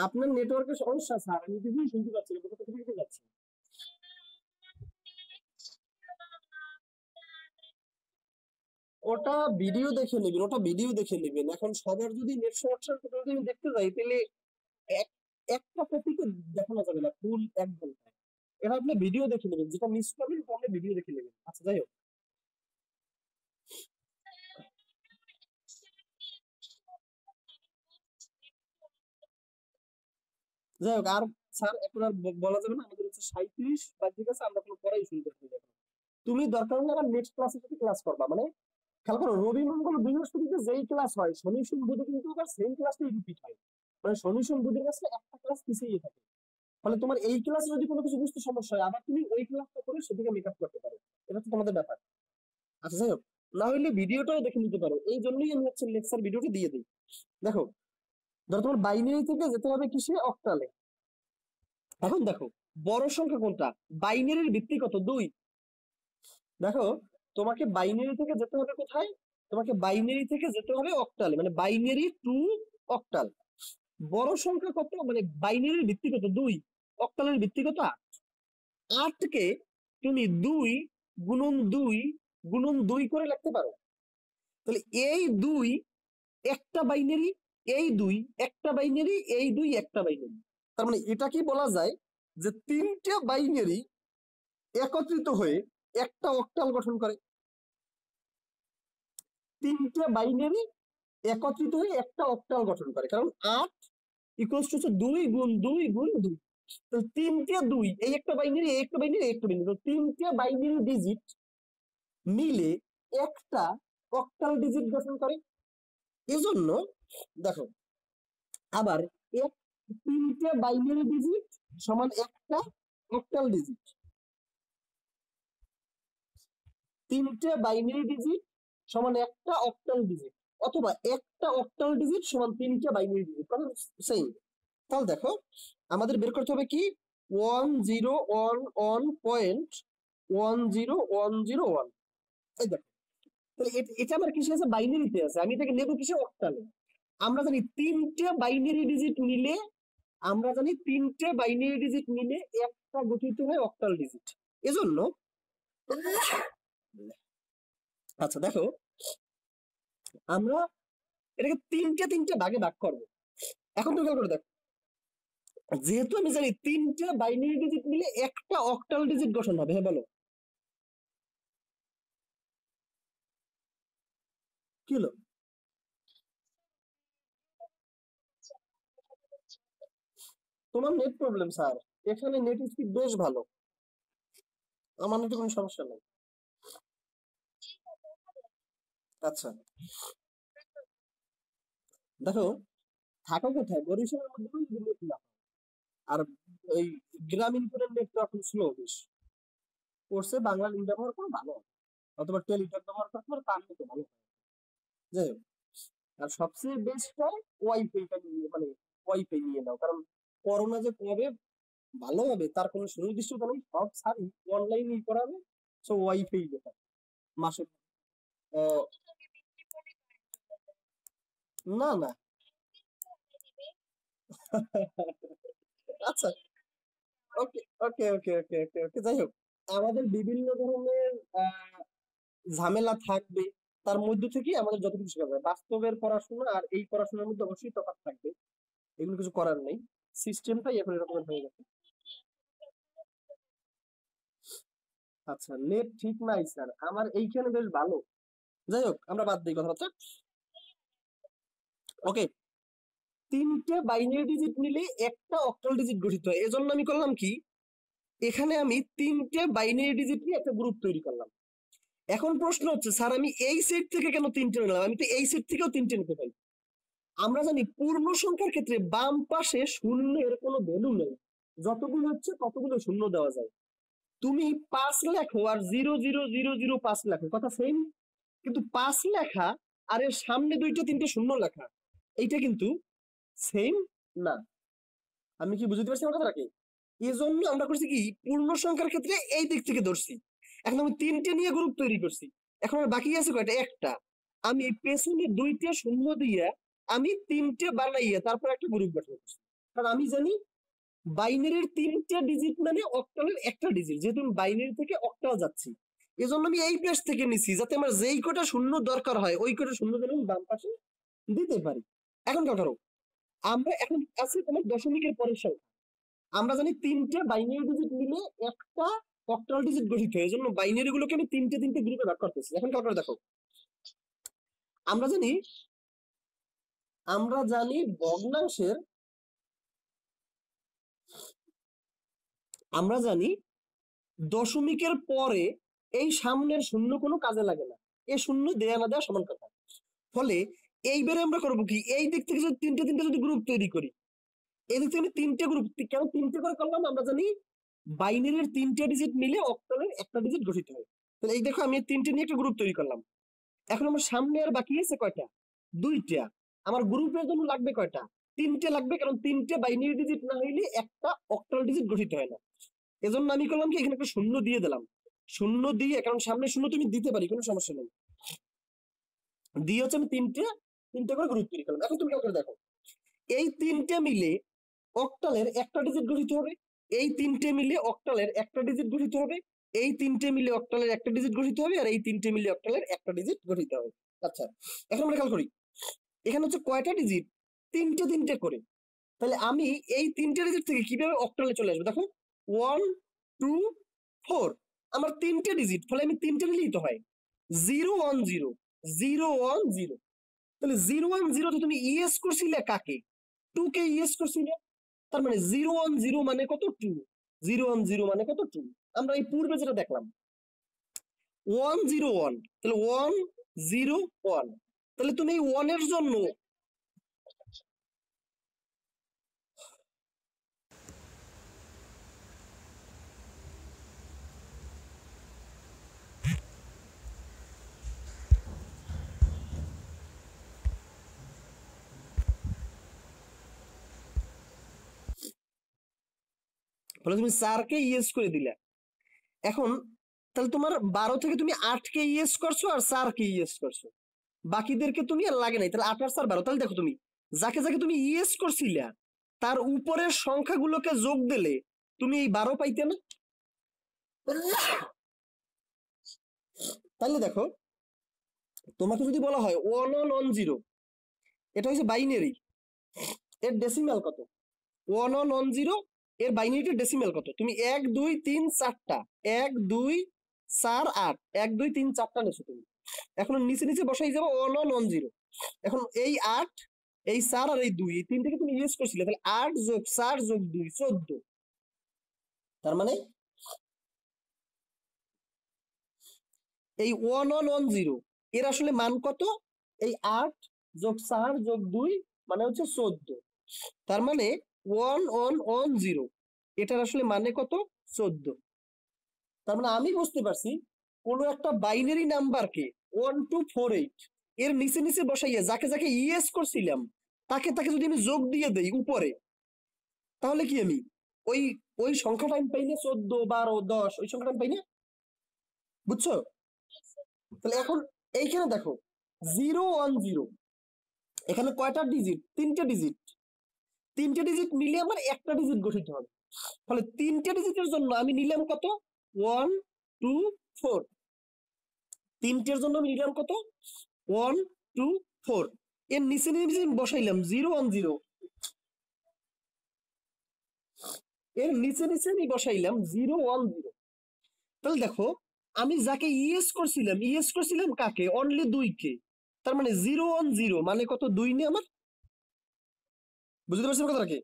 আপনার নেটওয়ার্কের সমস্যা স্যার, আমি কিছুই শুনতে পাচ্ছি না, কোথা থেকে শুনতে পাচ্ছি। ওটা ভিডিও দেখে নেবেন, ওটা ভিডিও দেখে নেবেন। এখন সবার যদি নেট সমস্যার কথা যদি আমি দেখতে যাই, তাহলে এক- একটা টপিকে দেখানো যাবে না ফুল 1 ঘন্টা। এবার আপনি ভিডিও দেখে নেবেন, যেটা মিস করবেন তাহলে ভিডিও দেখে নেবেন। আচ্ছা যাই হোক, আর স্যার এখন আর বলা যাবে না, আমাদের হচ্ছে 37 বাজে গেছে, আমরা কোনো পড়াই শুরু করতে যাবো। তুমি দরকার হলে আবার নেক্সট ক্লাসের সাথে ক্লাস করবা, মানে খেয়াল করো, রবি মঙ্গল বৃহস্পতিতে যেই ক্লাস হয়, শনি সোম বুধে কিন্তু আবার সেম ক্লাসটাই রিপিট হয়, মানে শনি সোম বুধের কাছে একটা ক্লাস পিছিয়ে থাকে। ফলে তোমার এই ক্লাসে যদি কোনো কিছু বুঝতে সমস্যা হয়, আবার তুমি ওই ক্লাসটা করে সেদিকে মেকআপ করতে পারো, এটা তো তোমাদের ব্যাপার। আচ্ছা যাই হোক, না হলে ভিডিওটাও দেখে নিতে পারো, এই জন্যই আমি হচ্ছে লেকচার ভিডিওটা দিয়ে দিই। দেখো, ধরো তোমার বাইনারি থেকে যেতে হবে কিসে, অক্টালে। এখন দেখো, বড় সংখ্যা কোনটা, বাইনারির ভিত্তি কত, 2। দেখো, তোমাকে বাইনারি থেকে যেতে হবে কোথায়, তোমাকে বাইনারি থেকে যেতে হবে অক্টালে, মানে বাইনারি টু অক্টাল। বড় সংখ্যা কত, মানে বাইনারির ভিত্তি কত, 2, অক্টালের ভিত্তি কত, 8। 8কে তুমি 2 গুণন 2 গুণন 2 করে লিখতে পারো। তাহলে এই 2 একটা বাইনারি, এই 2 একটা বাইনারি, এই 2 একটা বাইনারি। তার মানে এটা কি বলা যায় যে 3টে বাইনারি একত্রিত হয়ে একটা অক্টাল গঠন করে। 3টে বাইনারি একত্রিত হয়ে একটা অক্টাল গঠন করে, কারণ 8 ইকুয়ালস টু হচ্ছে 2 গুণ 2 গুণ 2। তো 3টে 2, এই একটা বাইনারি, এই একটা বাইনারি, এই একটা বাইনারি, তো 3টে বাইনারি ডিজিট মিলে একটা অক্টাল ডিজিট গঠন করে। এজন্য দেখো, আবার এক 3টে বাইনারি ডিজিট সমান একটা অক্টাল ডিজিট, 3টে বাইনারি ডিজিট সমান একটা অক্টাল ডিজিট, অথবা একটা অক্টাল ডিজিট সমান 3টে বাইনারি ডিজিট, মানে সেম। তাহলে দেখো, আমাদের বের করতে হবে কি, 1011.1001। এই দেখো, তাহলে এটা আমার কিসে আছে, বাইনারিতে আছে, আমি এটাকে নেবো কিসে, অক্টালে। আমরা জানি 3টে বাইনারি ডিজিট মিলে, আমরা জানি 3টে বাইনারি ডিজিট মিলে একটা গঠিত হয় অক্টাল ডিজিট। এজন্য আচ্ছা দেখো, আমরা এটাকে 3টে ভাগে ভাগ করবো। এখন তো খেয়াল করে দেখো, যেহেতু আমি জানি 3টে বাইনারি ডিজিট মিলে একটা অক্টাল ডিজিট গঠন হবে, হ্যাঁ বলো কি হলো। তোমার নেট প্রবলেম স্যার, এখানে নেট স্পিড বেশ ভালো, আমার নেটে কোনো সমস্যা নেই। আচ্ছা দেখো, থাকো কোথায়, বরিশালের মধ্যে নেট না, আর ওই গ্রামীণ ফোনের নেট তো এখন স্লো বেশ, করছে বাংলা লিঙ্ক ব্যবহার করো ভালো হবে, অথবা টেলিটক ব্যবহার করতে পারো, তার মতো ভালো হবে। যাই হোক, আর সবচেয়ে বেস্ট হয় ওয়াইফাইটা নিয়ে, মানে ওয়াইফাই নিয়ে নাও, কারণ করোনা যে কবে ভালো হবে তার কোনো সুনির্দিষ্টতা নেই, সব সারি অনলাইনেই করাবে। সো ওয়াইফাই বেটার, মাসে আহ, না না আচ্ছা, ওকে ওকে ওকে ওকে ওকে ওকে, যাই হোক, আমাদের বিভিন্ন ধরনের আহ, ঝামেলা থাকবে, তার মধ্য থেকে আমাদের যতটুকু শেখা যায়, বাস্তবের পড়াশোনা আর এই পড়াশোনার মধ্যে অবশ্যই তফাৎ থাকবে, এগুলো কিছু করার নেই। সিস্টেমটাই এখন এরকম হয়ে গেছে। আচ্ছা, নেট ঠিক নাই স্যার, আমার এইখানে বেশ ভালো। যাই হোক, আমরা বাদ দিই কথাবার্তা। ওকে, তিনটে বাইনারি ডিজিট মিলে একটা অক্টাল ডিজিট গঠিত হয়, এজন্য আমি করলাম কি, এখানে আমি তিনটে বাইনারি ডিজিট নিয়ে একটা গ্রুপ তৈরি করলাম। এখন প্রশ্ন হচ্ছে, স্যার আমি এই সেট থেকে কেন তিনটে নিলাম? আমি তো এই সেট থেকেও তিনটে নিতে পারি। আমরা জানি পূর্ণ সংখ্যার ক্ষেত্রে বাম পাশে শূন্যের কোনো ভ্যালু নেই, যতগুলো হচ্ছে ততগুলো শূন্য দেওয়া যায়। তুমি 5 লেখো আর 0 0 0 0 5 লেখো, কথা সেম। কিন্তু 5 লেখা আর এর সামনে দুইটা তিনটে শূন্য লেখা, এইটা কিন্তু সেম না। আমি কি বুঝতে পারছি আমার কথাটাকে? এই জন্য আমরা করছি কি, পূর্ণ সংখ্যার ক্ষেত্রে এই দিক থেকে ধরছি। এখন আমি তিনটে নিয়ে গ্রুপ তৈরি করছি, এখন আর বাকি আছে কয়টা? একটা। আমি পেছনে দুইটা শূন্য দিয়ে আমি তিনটে বানাইয়া তারপর একটা গ্রুপ গঠন করছি। কারণ আমি জানি বাইনারির তিনটে ডিজিট মানে অক্টালের একটা ডিজিট, যেহেতু আমি বাইনারি থেকে অক্টাল যাচ্ছি, এজন্য আমি এই পেজ থেকে নিছি, যাতে আমার যেই কটা শূন্য দরকার হয় ওই কটা শূন্য যেন আমি বাম পাশে দিতে পারি। এখন কি করো, আমরা এখন আছে তোমার দশমিকের পরের সংখ্যা। আমরা জানি তিনটে বাইনারি ডিজিট মিলে একটা অক্টাল ডিজিট গঠিত হয়, এজন্য বাইনারি গুলোকে আমি তিনটে তিনটে গ্রুপে ভাগ করতেছি। এখন কাল করে দেখো, আমরা জানি ভগ্নাংশের, আমরা জানি দশমিকের পরে এই সামনের শূন্য কোনো কাজে লাগে না, এ শূন্য দেয়া না দেওয়া সমান কথা। ফলে এইবারে আমরা করবো কি, এই দিক থেকে যদি তিনটে তিনটে যদি গ্রুপ তৈরি করি, এই দিক থেকে তিনটে গ্রুপ, কেন তিনটে করে করলাম? আমরা জানি বাইনারির তিনটে ডিজিট মিলে অক্টালের একটা ডিজিট গঠিত হয়। তাহলে এই দেখো, আমি তিনটে নিয়ে একটা গ্রুপ তৈরি করলাম। এখন আমার সামনে আর বাকি আছে কয়টা? দুইটা। আমার গ্রুপের জন্য লাগবে কয়টা? তিনটে লাগবে, কারণ তিনটে বাইনারি ডিজিট না হইলে একটা অক্টাল ডিজিট গঠিত হয় না। এজন্য আমি করলাম কি, এখানে একটা শূন্য দিয়ে দিলাম। শূন্য দিয়ে, কারণ সামনে শূন্য তুমি দিতে পারি, কোনো সমস্যা নেই, দিয়ে হচ্ছে আমি তিনটে তিনটে করে গ্রুপ তৈরি করলাম। এখন তুমি কেউ করে দেখো, এই তিনটে মিলে অক্টালের একটা ডিজিট গঠিত হবে, এই তিনটে মিলে অক্টালের একটা ডিজিট গঠিত হবে, এই তিনটে মিলে অক্টালের একটা ডিজিট গঠিত হবে, আর এই তিনটে মিলে অক্টালের একটা ডিজিট গঠিত হবে। আচ্ছা, এখন আমরা খেয়াল করি, এখানে হচ্ছে কয়টা ডিজিট? তিনটে তিনটে করে। তাহলে আমি এই তিনটে ডিজিট থেকে কিভাবে অক্টালে চলে আসবো? দেখো, 1 2 4, আমার তিনটে ডিজিট, ফলে আমি তিনটে নিলেই তো হয় 0 1 0 0 1 0। তাহলে 0 1 0 তো তুমি ইএস করছিলে কাকে? 2 কে ইএস করছিলে। তার মানে 0 1 0 মানে কত? 2। 0 1 0 মানে কত? 2। আমরা এই পূর্বে যেটা দেখলাম 1 0 1, তাহলে 1 0 1। তাহলে তুমি এই 1 এর জন্য ফলে তুমি 4 কে ইএস করে দিলে। এখন তাহলে তোমার 12 থেকে তুমি 8 কে ইএস করছো আর 4 কে ইএস করছো, বাকিদেরকে তুমি আর লাগে নাই। তাহলে 8 আর 4 12। তাহলে দেখো, তুমি যাকে যাকে তুমি ইএস করছিলা তার উপরের সংখ্যাগুলোকে যোগ দিলে তুমি এই 12 পাইতে না। তাহলে দেখো, তোমাকে যদি বলা হয় 1 1 1 0, এটা হচ্ছে বাইনারি, এর ডেসিমাল কত? 1 1 1 0, এর বাইনারিটির ডেসিমাল কত? তুমি 1 2 3 4টা, 1 2 4 8, 1 2 3 4টা নেছো তুমি। এখন নিচে নিচে বসাই যাবো 1 1 1 0। এখন এই 8, এই 4 আর এই 2, এই তিনটাকে তুমি ইউজ করছিলে, তাহলে 8 যোগ 4 যোগ 2 14। তার মানে এই 1 1 1 0 এর আসলে মান কত? এই 8 যোগ 4 যোগ 2 মানে হচ্ছে 14। তার মানে 1 1 1 0 এটার আসলে মানে কত? 14। তার মানে আমি বুঝতে পারছি, কোনো একটা বাইনারি নাম্বারকে 1 2 4 8 এর নিচে নিচে বসাইয়া যাকে যাকে ইএস করছিলাম তাকে তাকে যদি আমি যোগ দিয়ে দেই উপরে, তাহলে কি আমি ওই ওই সংখ্যাটা আমি পাই না? 14 12 10, ওই সংখ্যাটা আমি পাই না? বুঝছো? তাহলে এখন এইখানে দেখো 0 1 0, এখানে কয়টা ডিজিট? তিনটে ডিজিট। তিনটে ডিজিট মিলে আমার একটা ডিজিট গঠিত হবে। ফলে তিনটে ডিজিটের জন্য আমি নিলাম কত? 1 2 4। তিনটের জন্য আমি নিলাম কত? 1 2 4। এর নিচে নিচে বসাইলাম 0 1 0। এর নিচে নিচে আমি বসাইলাম 0 1 0। তাহলে দেখো আমি যাকে ইএস করছিলাম কাকে, অনলি 2 কে। তার মানে 0 1 0 মানে কত, 2 নে আমার, বুঝতে পারছেন কথাটাকে?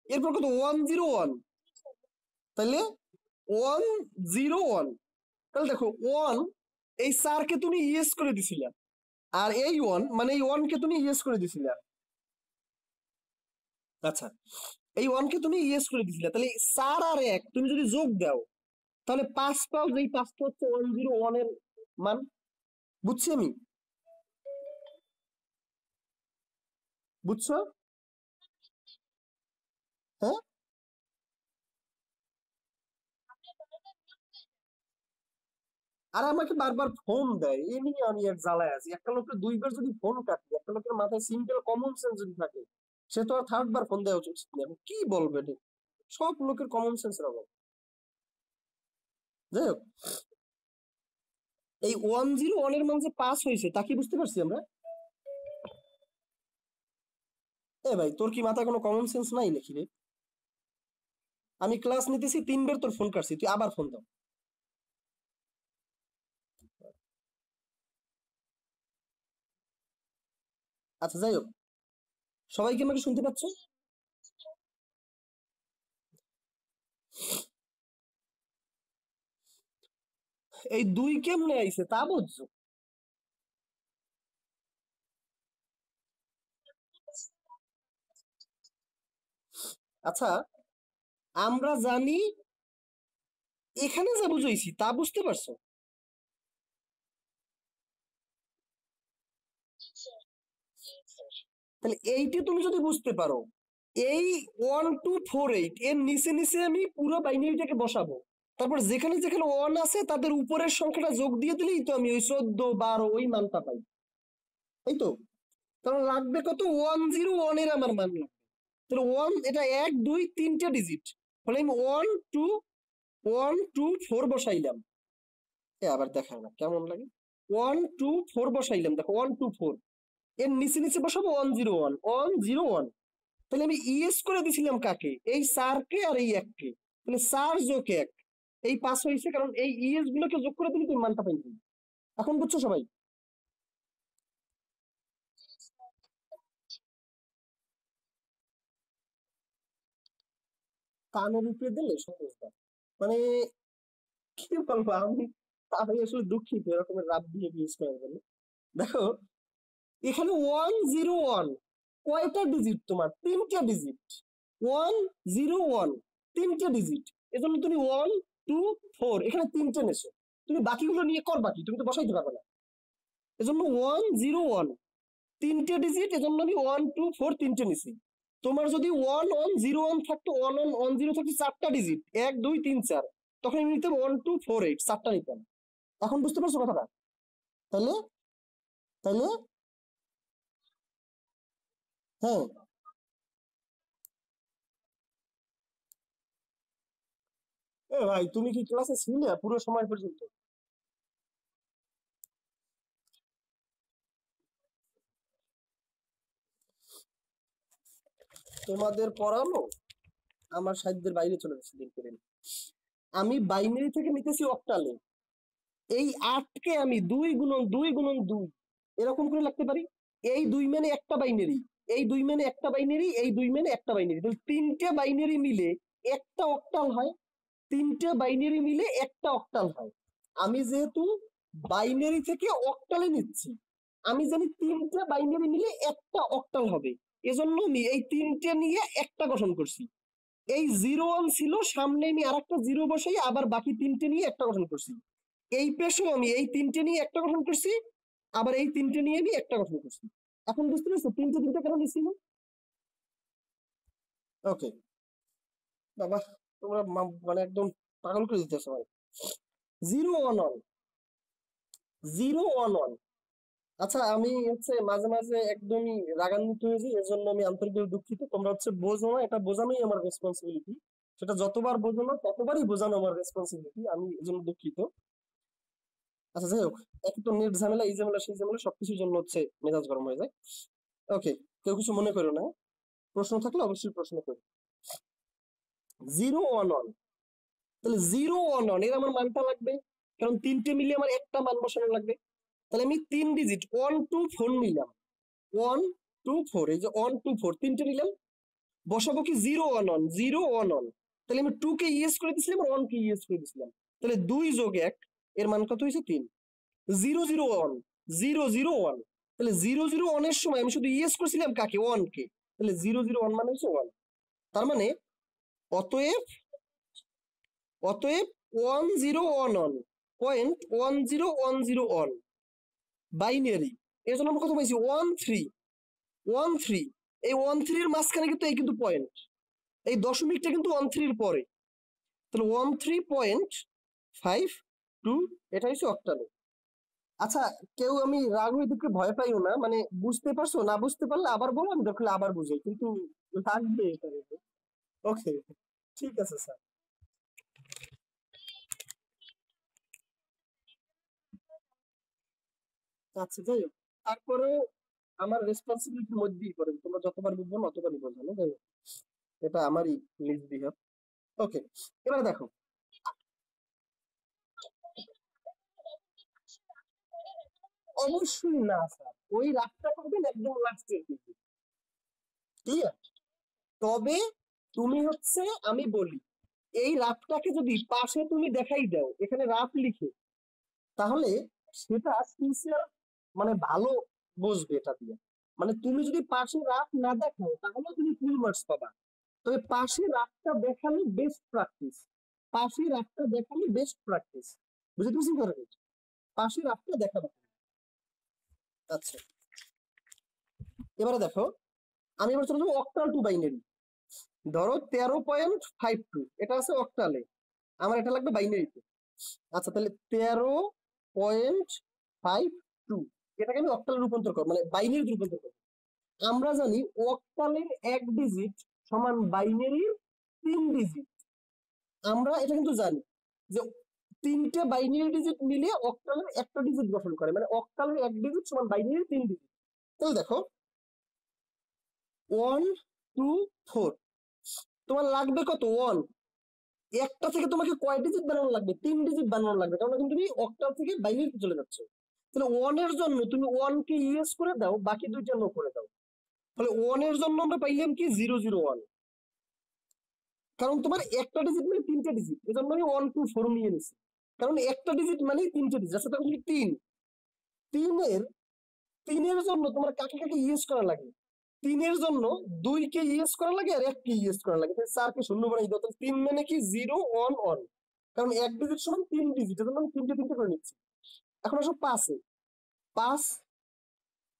এরপর কত, 1 0 1, তাহলে 1 0 1। তাহলে দেখো 1, এই 4 কে তুমি ইএস করে দিছিলা, আর এই 1 মানে এই 1 কে তুমি ইএস করে দিছিলা। আচ্ছা, এই 1 কে তুমি ইএস করে দিছিলা, তাহলে 4 আর 1 তুমি যদি যোগ দাও তাহলে 5 পাও, যেই 5টা হচ্ছে 1 0 1 এর মান। বুঝছি আমি, বুঝছো? হ্যাঁ, আর আমাকে বারবার ফোন দেয়, এ নিয়ে আমি এক জ্বালায় আছি। একটা লোকের 2 বার যদি ফোন কাটি, একটা লোকের মাথায় সিম্পল কমন সেন্স যদি থাকে, সে তো আর 3rd বার ফোন দেওয়া উচিত না। এখন কি বলবে এটা? সব লোকের কমন সেন্সের অভাব। যাই হোক, এই 1 0 1 এর মান যে পাস হয়েছে তা কি বুঝতে পারছি আমরা? এ ভাই, তোর কি মাথায় কোনো কমন সেন্স নাই নাকি রে? আমি ক্লাস নিতেছি, 3 বার তোর ফোন কাটছি, তুই আবার ফোন দাও। আচ্ছা যাই হোক, সবাই কি আমাকে শুনতে পাচ্ছ? এই 2 কেমনে আইছে তা বুঝছো? আচ্ছা, আমরা জানি এখানে যা বুঝাইছি তা বুঝতে পারছো? তাহলে এইটা তুমি যদি বুঝতে পারো, এই 1248 এর নিচে নিচে আমি পুরো বাইনারিটাকে বসাবো, তারপর যেখানে যেখানে 1 আছে তাদের উপরের সংখ্যাটা যোগ দিয়ে দিলেই তো আমি ওই 14 12 ওই মানটা পাই, তাই তো? তাহলে লাগবে কত, 1 0 1 এর আমার মান লাগবে। তাহলে 1, এটা 1 2 3টে ডিজিট, ফলে আমি 1 2 বসাইলাম। এ আবার দেখায় না, কেমন লাগে? 1 2 4 বসাইলাম, দেখো 1 2 4। এর নিচে নিচে বসাবো 1 0 1 1 0 1। তাহলে আমি ইএস করে দিছিলাম কাকে, এই 4 কে আর এই 1 কে। তাহলে 4 যোগ 1, এই 5 হয়েছে, কারণ এই ইএস গুলোকে যোগ করে দিলে তুমি মানটা পাইবে। এখন বুঝছো সবাই? কানের উপরে দিলে সহজটা, মানে কি বলবো আমি, আমি আসলে দুঃখিত এরকমের রাব দিয়ে ইউজ করার জন্য। দেখো, এখানে 1 0 1 কয়টা ডিজিট, তোমার 3টে ডিজিট। 1 0 1 3টে ডিজিট, এজন্য তুমি 1 2 4 এখানে 3টে নেছো। তুমি বাকিগুলো নিয়ে করবা কি, তুমি তো বসাইতে পারবে না। এজন্য 1 0 1 3টে ডিজিট, এজন্য আমি 1 2 4 3টে নিছি। তোমার যদি 1 1 0 1 থাকতো, 1 1 1 0 থাকতো 4টা ডিজিট, 1 2 3 4, তখন আমি নিতাম 1 2 4 8, 4টা নিতাম। এখন বুঝতে পারছো কথাটা? তাহলে, তাহলে হ্যাঁ। এ ভাই, তুমি কি ক্লাসে ছিলে পুরো সময় পর্যন্ত? তোমাদের পড়ানো আমার সাধ্যের বাইরে চলে গেছে দিন দিন। আমি বাইনারি থেকে নিতেছি অক্টালে, এই 8কে আমি 2 গুণন 2 গুণন 2 এরকম করে লিখতে পারি। এই 2 মানে একটা বাইনারি, এই 2 মানে একটা বাইনারি, এই 2 মানে একটা বাইনারি, তাহলে 3টে বাইনারি মিলে একটা অক্টাল হয়। 3টে বাইনারি মিলে একটা অক্টাল হয়। আমি যেহেতু বাইনারি থেকে অক্টালে নিচ্ছি, আমি জানি 3টে বাইনারি মিলে একটা অক্টাল হবে, এজন্য আমি এই 3টে নিয়ে একটা গঠন করছি। এই 0 1 ছিল, সামনে আমি আর একটা 0 বসাই আবার বাকি 3টে নিয়ে একটা গঠন করছি। এই পেশও আমি এই 3টে নিয়ে একটা গঠন করছি, আবার এই 3টে নিয়ে আমি একটা গঠন করছি। এখন বুঝতে পারছো 3টে কেন নিচ্ছি না? ওকে বাবা, তোমরা মানে একদম পাগল করে দিতেছো ভাই। 0 1 1, 0 1 1। আচ্ছা, আমি হচ্ছে মাঝে মাঝে একদমই রাগান্বিত হয়ে যাই, এর জন্য আমি আন্তরিকভাবে দুঃখিত। তোমরা হচ্ছে বোঝো না, এটা বোঝানোই আমার রেসপন্সিবিলিটি। সেটা যতবার বোঝো না ততবারই বোঝানো আমার রেসপন্সিবিলিটি, আমি এর জন্য দুঃখিত। আচ্ছা যাই হোক, এক তো নেট ঝামেলা, এই ঝামেলা সেই ঝামেলা, সবকিছুর জন্য হচ্ছে মেজাজ গরম হয়ে যায়। ওকে, কেউ কিছু মনে করো না, প্রশ্ন থাকলে অবশ্যই প্রশ্ন করো। 0 1 1, তাহলে 0 1 1 এর আমার মানটা লাগবে, কারণ তিনটে মিলে আমার একটা মান বসানো লাগবে। তাহলে আমি 3 ডিজিট 1 2 4 নিলাম, 1 2 4, এই যে 1 2 4 তিনটে নিলাম, বসাবো কি 0 1 1 0 1 1, তাহলে আমি 2 কে ইএস করে দিছিলাম আর 1 কে ইএস করে দিছিলাম, তাহলে 2 যোগ 1 এর মান কত হয়েছে 3। 0 0 1 0 0 1, তাহলে 0 0 1 এর সময় আমি শুধু ইএস করছিলাম কাকে, 1 কে, তাহলে 0 0 1 মানে হচ্ছে 1। তার মানে অতএব 1011.1010 বাইনারি, এর জন্য আমরা কত পাইছি 13 এই 13 এর মাঝখানে কিন্তু এই কিন্তু পয়েন্ট, এই দশমিকটা কিন্তু 13 পরে, তাহলে 13.52, এটা হচ্ছে অক্টালে। আচ্ছা, কেউ আমি রাগ হয়ে দিকে ভয় পাইও না, মানে বুঝতে পারছো, না বুঝতে পারলে আবার বলো, আমি দরকার আবার বুঝাই, কিন্তু লাগবে এটা। ওকে, ঠিক আছে স্যার। আচ্ছা, যাই হোক, তারপরেও আমার রেসপন্সিবিলিটির মধ্যেই পড়ে, তোমরা যতবার বুঝবো না অতবারই বোঝানো, যাই হোক, এটা আমারই নিজ বিহেভ। ওকে, এবার দেখো, অবশ্যই না স্যার, ওই রাগটা করবেন একদম লাস্টের দিকে, ক্লিয়ার? তবে তুমি হচ্ছে, আমি বলি, এই রাফটাকে যদি পাশে তুমি দেখাই দাও এখানে রাফ লিখে, তাহলে সেটা টিচার মানে ভালো বুঝবে এটা দিয়ে। মানে তুমি যদি পাশে রাফ না দেখাও তাহলে তুমি ফুল মার্কস পাবা, তবে পাশে রাফটা দেখালে বেস্ট প্র্যাকটিস, পাশে রাফটা দেখালে বেস্ট প্র্যাকটিস, বুঝতে পারছি করে, পাশে রাফটা দেখাবো। আচ্ছা, এবারে দেখো, আমি এবার চলে যাবো অক্টাল টু বাইনারি। ধরো 13.52, এটা আছে অক্টালে, আমার এটা লাগবে বাইনারিতে। আচ্ছা, তাহলে 13.52, এটাকে আমি অক্টালে রূপান্তর করবো, মানে বাইনারিতে রূপান্তর করবো। আমরা জানি অক্টালের 1 ডিজিট সমান বাইনারির 3 ডিজিট, আমরা এটা কিন্তু জানি যে তিনটে বাইনারি ডিজিট মিলে অক্টালের একটা ডিজিট গঠন করে, মানে অক্টালের 1 ডিজিট সমান বাইনারির 3 ডিজিট। তাহলে দেখো 1 2 4, তোমার লাগবে কত 1, একটা থেকে তোমাকে কয় ডিজিট বানানো লাগবে, 3 ডিজিট বানানো লাগবে, কারণ এখন তুমি অক্টাল থেকে বাইনারিতে চলে যাচ্ছ। তাহলে 1 এর জন্য তুমি 1 কে ইএস করে দাও, বাকি দুইটা নো করে দাও, তাহলে 1 এর জন্য আমরা পাইলাম কি 0 0 1, কারণ তোমার একটা ডিজিট মানে 3টে ডিজিট, এজন্য আমি 1 2 4 নিয়ে নিছি, কারণ একটা ডিজিট মানে 3টে ডিজিট। আচ্ছা, তখন 3 তিনের জন্য তোমার কাকে কাকে ইউজ করা লাগে, 3 এর জন্য 2 কে ইউজ করা লাগে আর 1 কে ইউজ করা লাগে, তাহলে 4 কে শূন্য বানাই দাও, তাহলে 3 মানে কি 0 1 1, কারণ 1 ডিজিট সমান 3 ডিজিট, এজন্য আমি 3টে করে নিচ্ছি। এখন আসো 5-এ, 5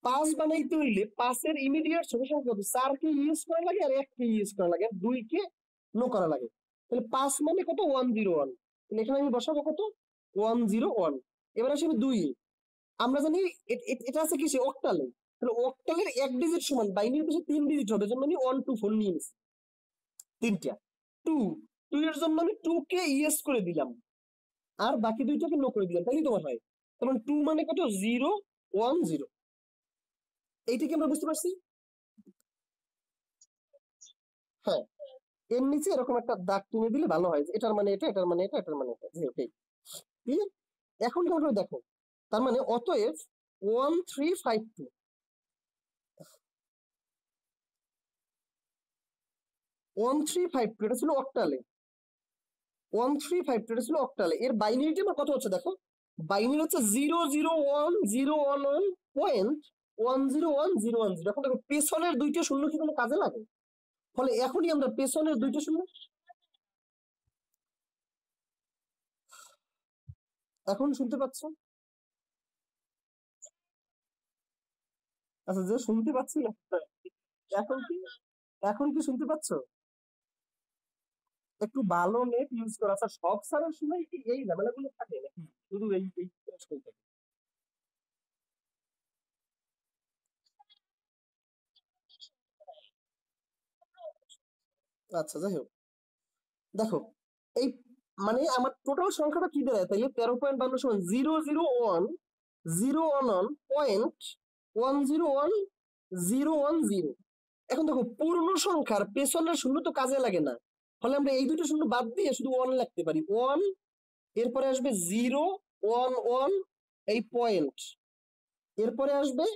5 বানাইতে হইলে 5-এর ইমিডিয়েট ছোট সংখ্যা কত, 4 কে ইউজ করা লাগে আর 1 কে ইউজ করা লাগে আর 2 কে নো করা লাগে, তাহলে 5 মানে কত 1 0 1, তাহলে এখানে আমি বসাবো কত 1 0 1। এবার আসি আমি 2-এ, আমরা জানি এটা আছে কি সে অক্টালে, তাহলে অক্টালের 1 ডিজিট সমান বাইনারি পিছনে 3 ডিজিট হবে, জন্য আমি 1 2 4 নিয়ে নিছি, তিনটা। 2 2 এর জন্য আমি 2 কে ইএস করে দিলাম আর বাকি দুইটাকে নো করে দিলাম, তাইলে তোমার হয়, তখন 2 মানে কত 0 1 0, এইটাকে আমরা বুঝতে পারছি। হ্যাঁ, এর নিচে এরকম একটা দাগ টেনে দিলে ভালো হয়, এটার মানে এটা, এটার মানে এটা, এটার মানে এটা, ওকে। এখন ভালো করে দেখো, তার মানে অতএব 1352, 1352 এটা ছিল অক্টালে, 1352 এটা ছিল অক্টালে, এর বাইনারিটি আমার কত হচ্ছে দেখো, বাইনারি হচ্ছে 0 0 1 0 1 1.101010। এখন দেখো পেছনের দুইটা শূন্য কি কোনো কাজে লাগে, ফলে এখনই আমরা পেছনের দুইটা শূন্য, এখন শুনতে পাচ্ছ? আচ্ছা, যে শুনতে পাচ্ছি না, এখন কি, এখন কি শুনতে পাচ্ছ? একটু ভালো নেট ইউজ করা। আচ্ছা, সব সারের সময় কি এই ঝামেলাগুলো থাকে নাকি শুধু এই সময় থাকে? আচ্ছা, যাই হোক, দেখো এই মানে আমার টোটাল সংখ্যাটা কি দাঁড়ায়, তাইলে 13.52 সমান 0 0 1 0 1 0 1 0। এখন দেখো পূর্ণ সংখ্যার পেছনের শূন্য তো কাজে লাগে না, ফলে আমরা এই দুটো শূন্য বাদ দিয়ে শুধু 1 লিখতে পারি। 1, এরপরে আসবে 0 1 1 এই পয়েন্ট, এরপরে আসবে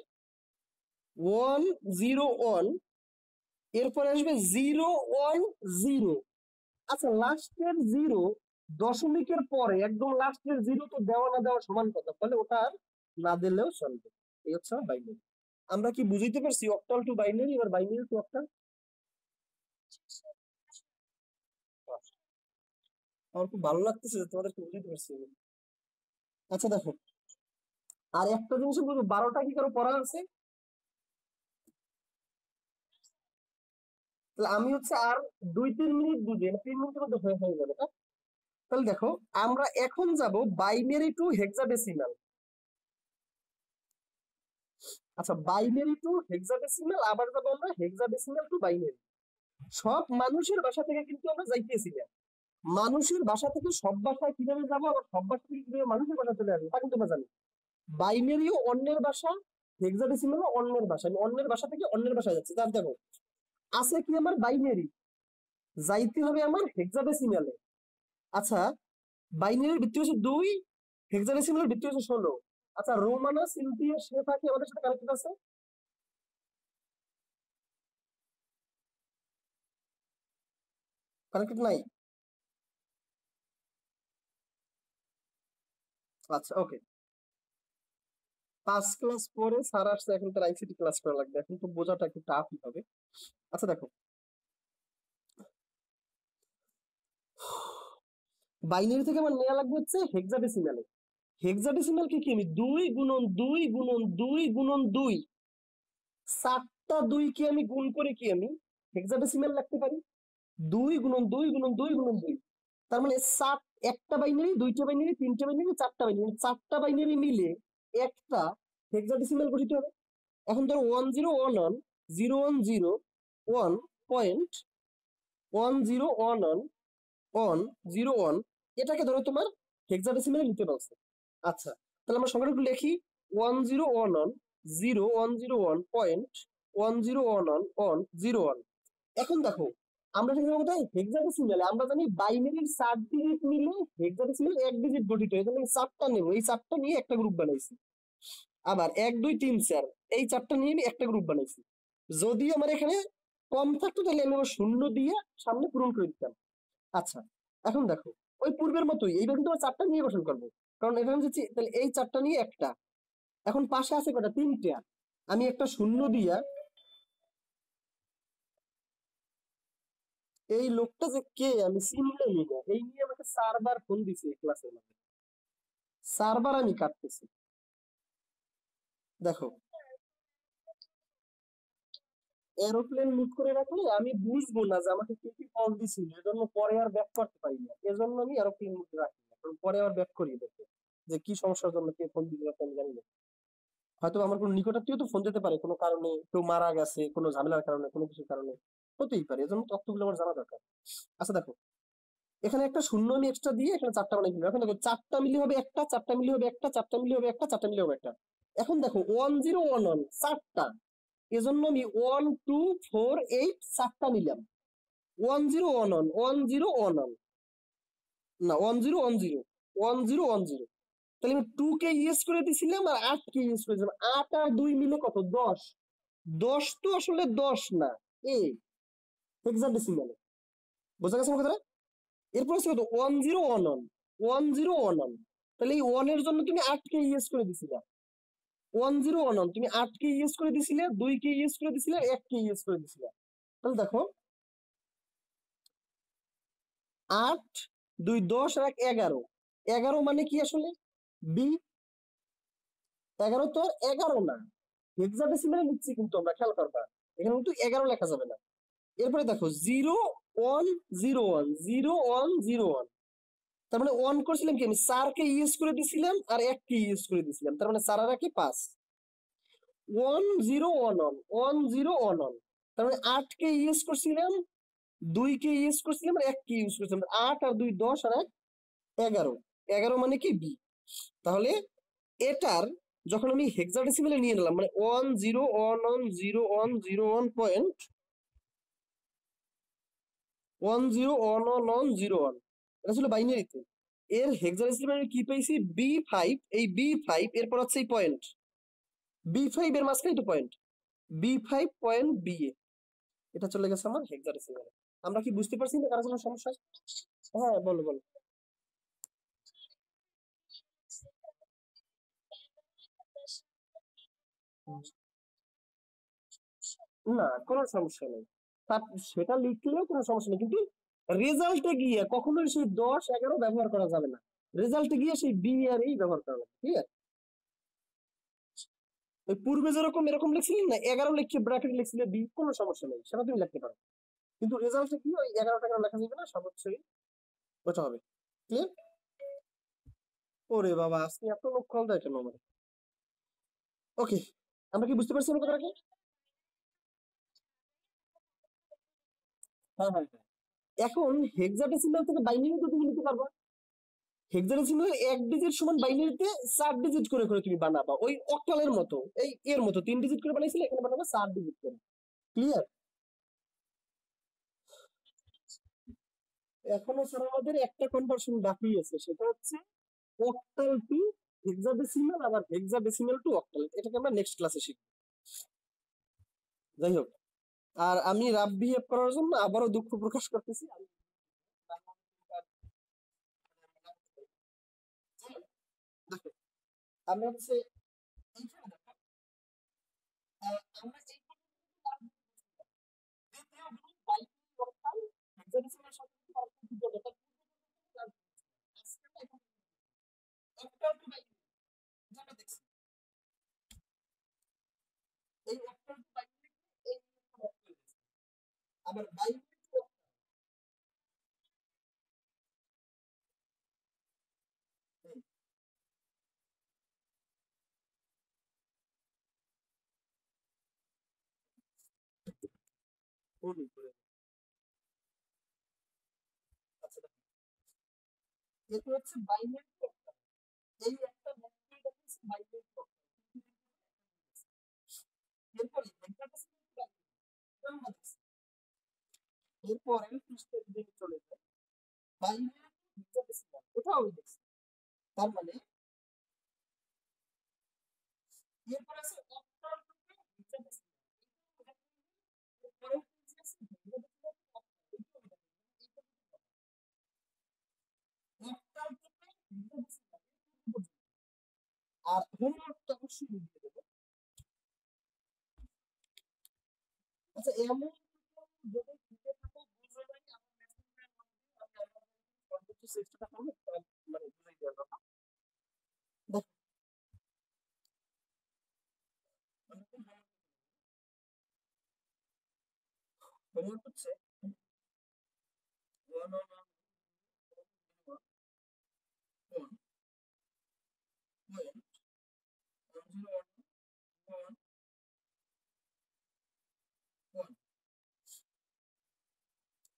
1 0 1, এরপরে আসবে 0 1 0। আচ্ছা, লাস্টের 0 দশমিকের পরে একদম লাস্টের 0 তো দেওয়া না দেওয়া সমান কথা, ফলে ওটা আর না দিলেও চলবে। এই হচ্ছে বাইনারি। আমরা কি বুঝতে পারছি অক্টাল টু বাইনারি, এবার বাইনারি টু অক্টাল? আমার খুব ভালো লাগতেছে যে তোমাদেরকে বুঝতে পারছি। আচ্ছা দেখো, আর একটা জিনিস বলবো, 12টা কি কারো পড়া আছে? তাহলে আমি হচ্ছে আর 2-3 মিনিট বুঝে 3 মিনিটের মধ্যে হয়ে যাবে। তাহলে দেখো, আমরা এখন যাব বাইনারি টু হেক্সাডেসিমাল। আচ্ছা, বাইনারি টু হেক্সাডেসিমাল, আবার যাবো আমরা হেক্সাডেসিমাল টু বাইনারি। সব মানুষের বাসা থেকে কিন্তু আমরা যাইতেছি না। মানুষের বাসা থেকে সব বাসায় কিভাবে যাবো, আবার সব বাসা থেকে কিভাবে মানুষের বাসা চলে আসবো তা কিন্তু আমরা জানি। বাইনারিও অন্যের বাসা, হেক্সাডেসিমালও অন্যের বাসা। আমি অন্যের বাসা থেকে অন্যের বাসায় যাচ্ছি। তার দেখো, আছে কি আমার বাইনারি, যাইতে হবে আমার হেক্সাডেসিমালে। আচ্ছা, বাইনারির ভিত্তি হচ্ছে 2, হেক্সাডেসিমালের ভিত্তি হচ্ছে 16। আচ্ছা, রোমানা সিনথিয়া শেফা কি আমাদের সাথে কানেক্টেড আছে? কানেক্টেড নাই? আচ্ছা, ওকে। 5 ক্লাস পরে স্যার আসছে, এখন তার আইসিটি ক্লাস করা লাগবে, এখন তো বোঝাটা একটু টাফই হবে। আচ্ছা দেখো, বাইনারি থেকে আমার নেওয়া লাগবে হচ্ছে হেক্সাডেসিমালে। হেক্সাডেসিমালকে কি আমি 2 গুণন 2 গুণন 2 গুণন 2, 7টা 2 কে আমি গুণ করে কি আমি হেক্সাডেসিমাল লিখতে পারি? 2 গুণন 2 গুণন 2 গুণন 2, তার মানে 7, একটা বাইনারি, 2টা বাইনারি, 3টা বাইনারি, 4টা বাইনারি, 4টা বাইনারি মিলে একটা হেক্সাডেসিমাল গঠিত হবে। এখন ধরো 1 0 1 1 0 1 0 1 পয়েন্ট 1 0 1 1 1 0 1, এটাকে ধরো তোমার হেক্সাডেসিমালে নিতে বলছে। আচ্ছা, তাহলে আমরা সংখ্যাটা একটু লিখি। 1 0 1 1 0 1 0 1 পয়েন্ট 1 0 1 1 1 0 1। এখন দেখো, আমরা ঠিক কোথায় হেক্সাডেসিমালে, আমরা জানি বাইনারির 4 ডিজিট মিলে হেক্সাডেসিমাল 1 ডিজিট গঠিত, এজন্য এই 4টা নেব, এই 4টা নিয়ে একটা গ্রুপ বানাইছি। আবার 1 2 3 4 এই 4টা নিয়ে আমি একটা গ্রুপ বানাইছি। যদি আমার এখানে কম থাকতো তাহলে আমি আবার শূন্য দিয়ে সামনে পূরণ করে দিতাম। আচ্ছা, এখন দেখো, ওই পূর্বের মতোই এইবার কিন্তু 4টা নিয়ে গঠন করবো, কারণ এখানে হচ্ছে তাহলে এই 4টা নিয়ে একটা। এখন পাশে আছে কটা? 3টা। আমি একটা শূন্য দিয়া, এই লোকটা যে কে আমি চিনলামই না, এই নিয়ে আমাকে 4বার ফোন দিছে এই ক্লাসের মধ্যে, 4বার আমি কাটতেছি। দেখো, এরোপ্লেন মুড করে রাখলে আমি বুঝবো না যে আমাকে কে কি কল দিছিল, এজন্য পরে আর ব্যাক করতে পারি না, এজন্য আমি এরোপ্লেন মুড রাখি না, কারণ পরে আবার ব্যাক করিয়ে দেবে যে কি সমস্যার জন্য কে ফোন দিল আমি জানি না। হয়তো আমার কোনো নিকটাত্মীয় তো ফোন দিতে পারে, কোনো কারণে কেউ মারা গেছে, কোনো ঝামেলার কারণে, কোনো কিছুর কারণে হতেই পারে, এজন্য তথ্যগুলো আমার জানা দরকার। আচ্ছা দেখো, এখানে একটা শূন্য আমি এক্সট্রা দিয়ে এখানে 4টা বানাই দিলাম। এখন দেখো, 4টা মিলি হবে একটা, 4টা মিলি হবে একটা, 4টা মিলি হবে একটা, 4টা মিলি হবে একটা। এখন দেখো 1 0 1 1 4টা, এজন্য আমি 1 2 4 8 4টা নিলাম। 1 0 1 1 1 0 1 1 না 1 0 1 0 1 0 1 0, তাহলে আমি 2 কে ইউজ করে দিছিলাম আর 8 কে ইউজ করে দিলাম। 8 আর 2 মিলে কত? 10। 10 তো আসলে 10 না, এ হেক্সাডেসিমালে। বোঝা গেছে আমার কথাটা? এরপর হচ্ছে কত? 1 0 1 1 1 0 1 1, তাহলে এই 1 এর জন্য তুমি 8 কে ইউজ করে দিছিলা। 1 0 1 1 তুমি 8 কে ইউজ করে দিছিলে, 2 কে ইউজ করে দিছিলে, 1 কে ইউজ করে দিছিলে। তাহলে দেখো, 8 2 10 আর 1 11। 11 মানে কি আসলে? বি। 11 তো 11 না, হেক্সাডেসিমালে নিচ্ছি কিন্তু আমরা, খেয়াল করবা এখানে কিন্তু 11 লেখা যাবে না। এরপরে দেখো 0 1 0 1 0 1 0 1, তার মানে 1 করছিলাম কি আমি 4 কে ইউজ করে দিছিলাম আর 1 কে ইউজ করে দিছিলাম, তার মানে 4 আর 1 5। 1 0 1 1 1 0 1 1, তার মানে 8 কে ইউজ করছিলাম, 2 কে ইউজ করছিলাম আর 1 কে ইউজ করছিলাম। 8 আর 2 10 আর 1 11। 11 মানে কি? বি। তাহলে এটার যখন আমি হেক্সাডেসিমালে নিয়ে নিলাম, মানে 1 0 1 1 0 1 0 1 পয়েন্ট 101101 এটা ছিল বাইনারিতে। এর হেক্সাডেসিমাল আমি কি পাইছি B5, এই B5 এরপর হচ্ছে এই পয়েন্ট B5 এর মাঝখানে তো পয়েন্ট B5 পয়েন্ট BA, এটা চলে গেছে আমার হেক্সাডেসিমালে। আমরা কি বুঝতে পারছি না কারো কোনো সমস্যা? হ্যাঁ বলো বলো। না কোনো সমস্যা নেই, তার সেটা লিখলেও কোনো সমস্যা নেই, কিন্তু রেজাল্টে গিয়ে কখনোই সেই 10 11 ব্যবহার করা যাবে না, রেজাল্টে গিয়ে সেই বি আর এই ব্যবহার করা যাবে, ঠিক আছে? ওই পূর্বে যেরকম এরকম লিখছিলি না 11 লিখে ব্র্যাকেট লিখছিলে বি, কোনো সমস্যা নেই, সেটা তুমি লিখতে পারো, কিন্তু রেজাল্টে গিয়ে ওই 11 লেখা যাবে না, সর্বোচ্চই ওটা হবে। ক্লিয়ার? ওরে বাবা আজকে এত লোক কল দেয় কেন আমার? ওকে, আমরা কি বুঝতে পারছি আমার কথাটা কি? হ্যাঁ হ্যাঁ হ্যাঁ। এখন হেক্সাডেসিমাল থেকে বাইনারি তো তুমি নিতে পারবা। হেক্সাডেসিমাল এক ডিজিট সমান বাইনারিতে 4 ডিজিট করে করে তুমি বানাবা, ওই অক্টালের মতো, এই এর মতো 3 ডিজিট করে বানাইছিলে, এখানে বানাবা 4 ডিজিট করে। ক্লিয়ার? এখনো স্যার আমাদের একটা কনভার্সন বাকি আছে, সেটা হচ্ছে অক্টাল টু হেক্সাডেসিমাল, আবার হেক্সাডেসিমাল টু অক্টাল, এটাকে আমরা নেক্সট ক্লাসে শিখবো। যাই হোক, আর আমি রাফ বিহেভ করার জন্য আবারও দুঃখ প্রকাশ করতেছি। দেখো, আমরা হচ্ছে এইখানে দেখো, আমরা এই দ্বিতীয় গ্রুপ বাইনারি অক্টাল হেক্সাডেসিমাল সাথে পারস্পরিক যোজক অক্টাল টু বাইনারি, যেটা দেখছি এই অক্টাল টু বাইনারি, এই অক্টাল, আবার বাইনারি টু অক্টাল। আচ্ছা দেখো, এটা হচ্ছে বাইনারি টু অক্টাল, এই একটা ভেক্টর দেখাচ্ছে বাইনারি টু অক্টাল, এরপরে হেক্সাডেসিমাল টু বাইনারি, এরপরে পৃষ্ঠের দিকে চলে যায় বাইনারি টু হেক্সাডেসিমাল, এটাও আমি দেখছি। তার মানে এরপর আছে অক্টাল টু হেক্সাডেসিমাল, এরপরে আছে hexadecimal to octal, octal to hexadecimal, আর হোমওয়ার্কটা অবশ্যই লিখে দেবো। আচ্ছা এমন যদি থেকে থাকে বুঝে নাই আমার ম্যাথমেটিক্যাল আমি আমার সর্বোচ্চ চেষ্টাটা করবো মানে বুঝাই দেওয়ার কথা। দেখো হোমওয়ার্ক হচ্ছে 1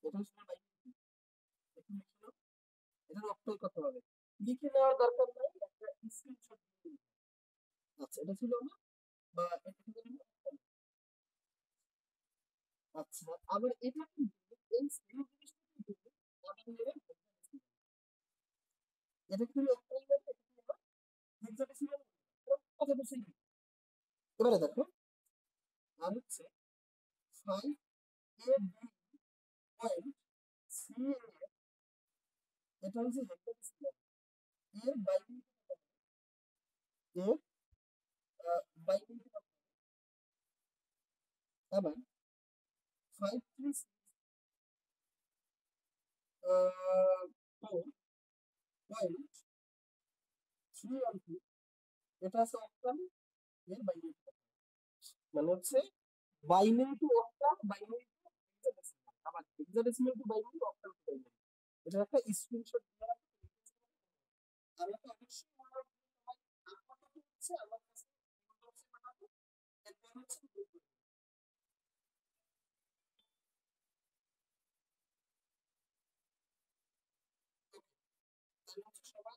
এটা হচ্ছে এখানে লিখে নাও, এটার অক্টাল কত হবে লিখে নেওয়ার দরকার নাই, একটা স্ক্রিনশট দিয়ে দিই। আচ্ছা এটা ছিল না, বা এটা ছিল না, আচ্ছা আবার এটা কি এই সেম জিনিসটা কি আবার নেবেন, এটা কি অক্টাল নেবে, এটা কি হেক্সাডেসিমাল, কথা বলছি। এবারে দেখো আর হচ্ছে 5 এ বি পয়েন্ট সি এ, এটা হচ্ছে হেক্সাডেসিমাল, এর বাইনারি এর বাইনারি, আবার 534.312, এটা আছে অক্টাল, এর বাইনারি, মানে হচ্ছে binary to octal, binary to hexadecimal, আবার hexadecimal to binary, octal to binary, এটা একটা স্ক্রিনশট দিয়ে রাখো। আমি তো অবশ্যই মনে রাখবো, সবাই আপাতত হচ্ছে আমার কাছে ইনবক্সে পাঠাবো, এরপর হচ্ছে গ্রুপে। তাহলে হচ্ছে সবাই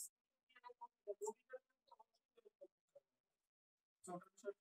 স্ক্রিনশট দিয়ে রাখো, রবিবার কিন্তু অবশ্যই ছোট বিষয়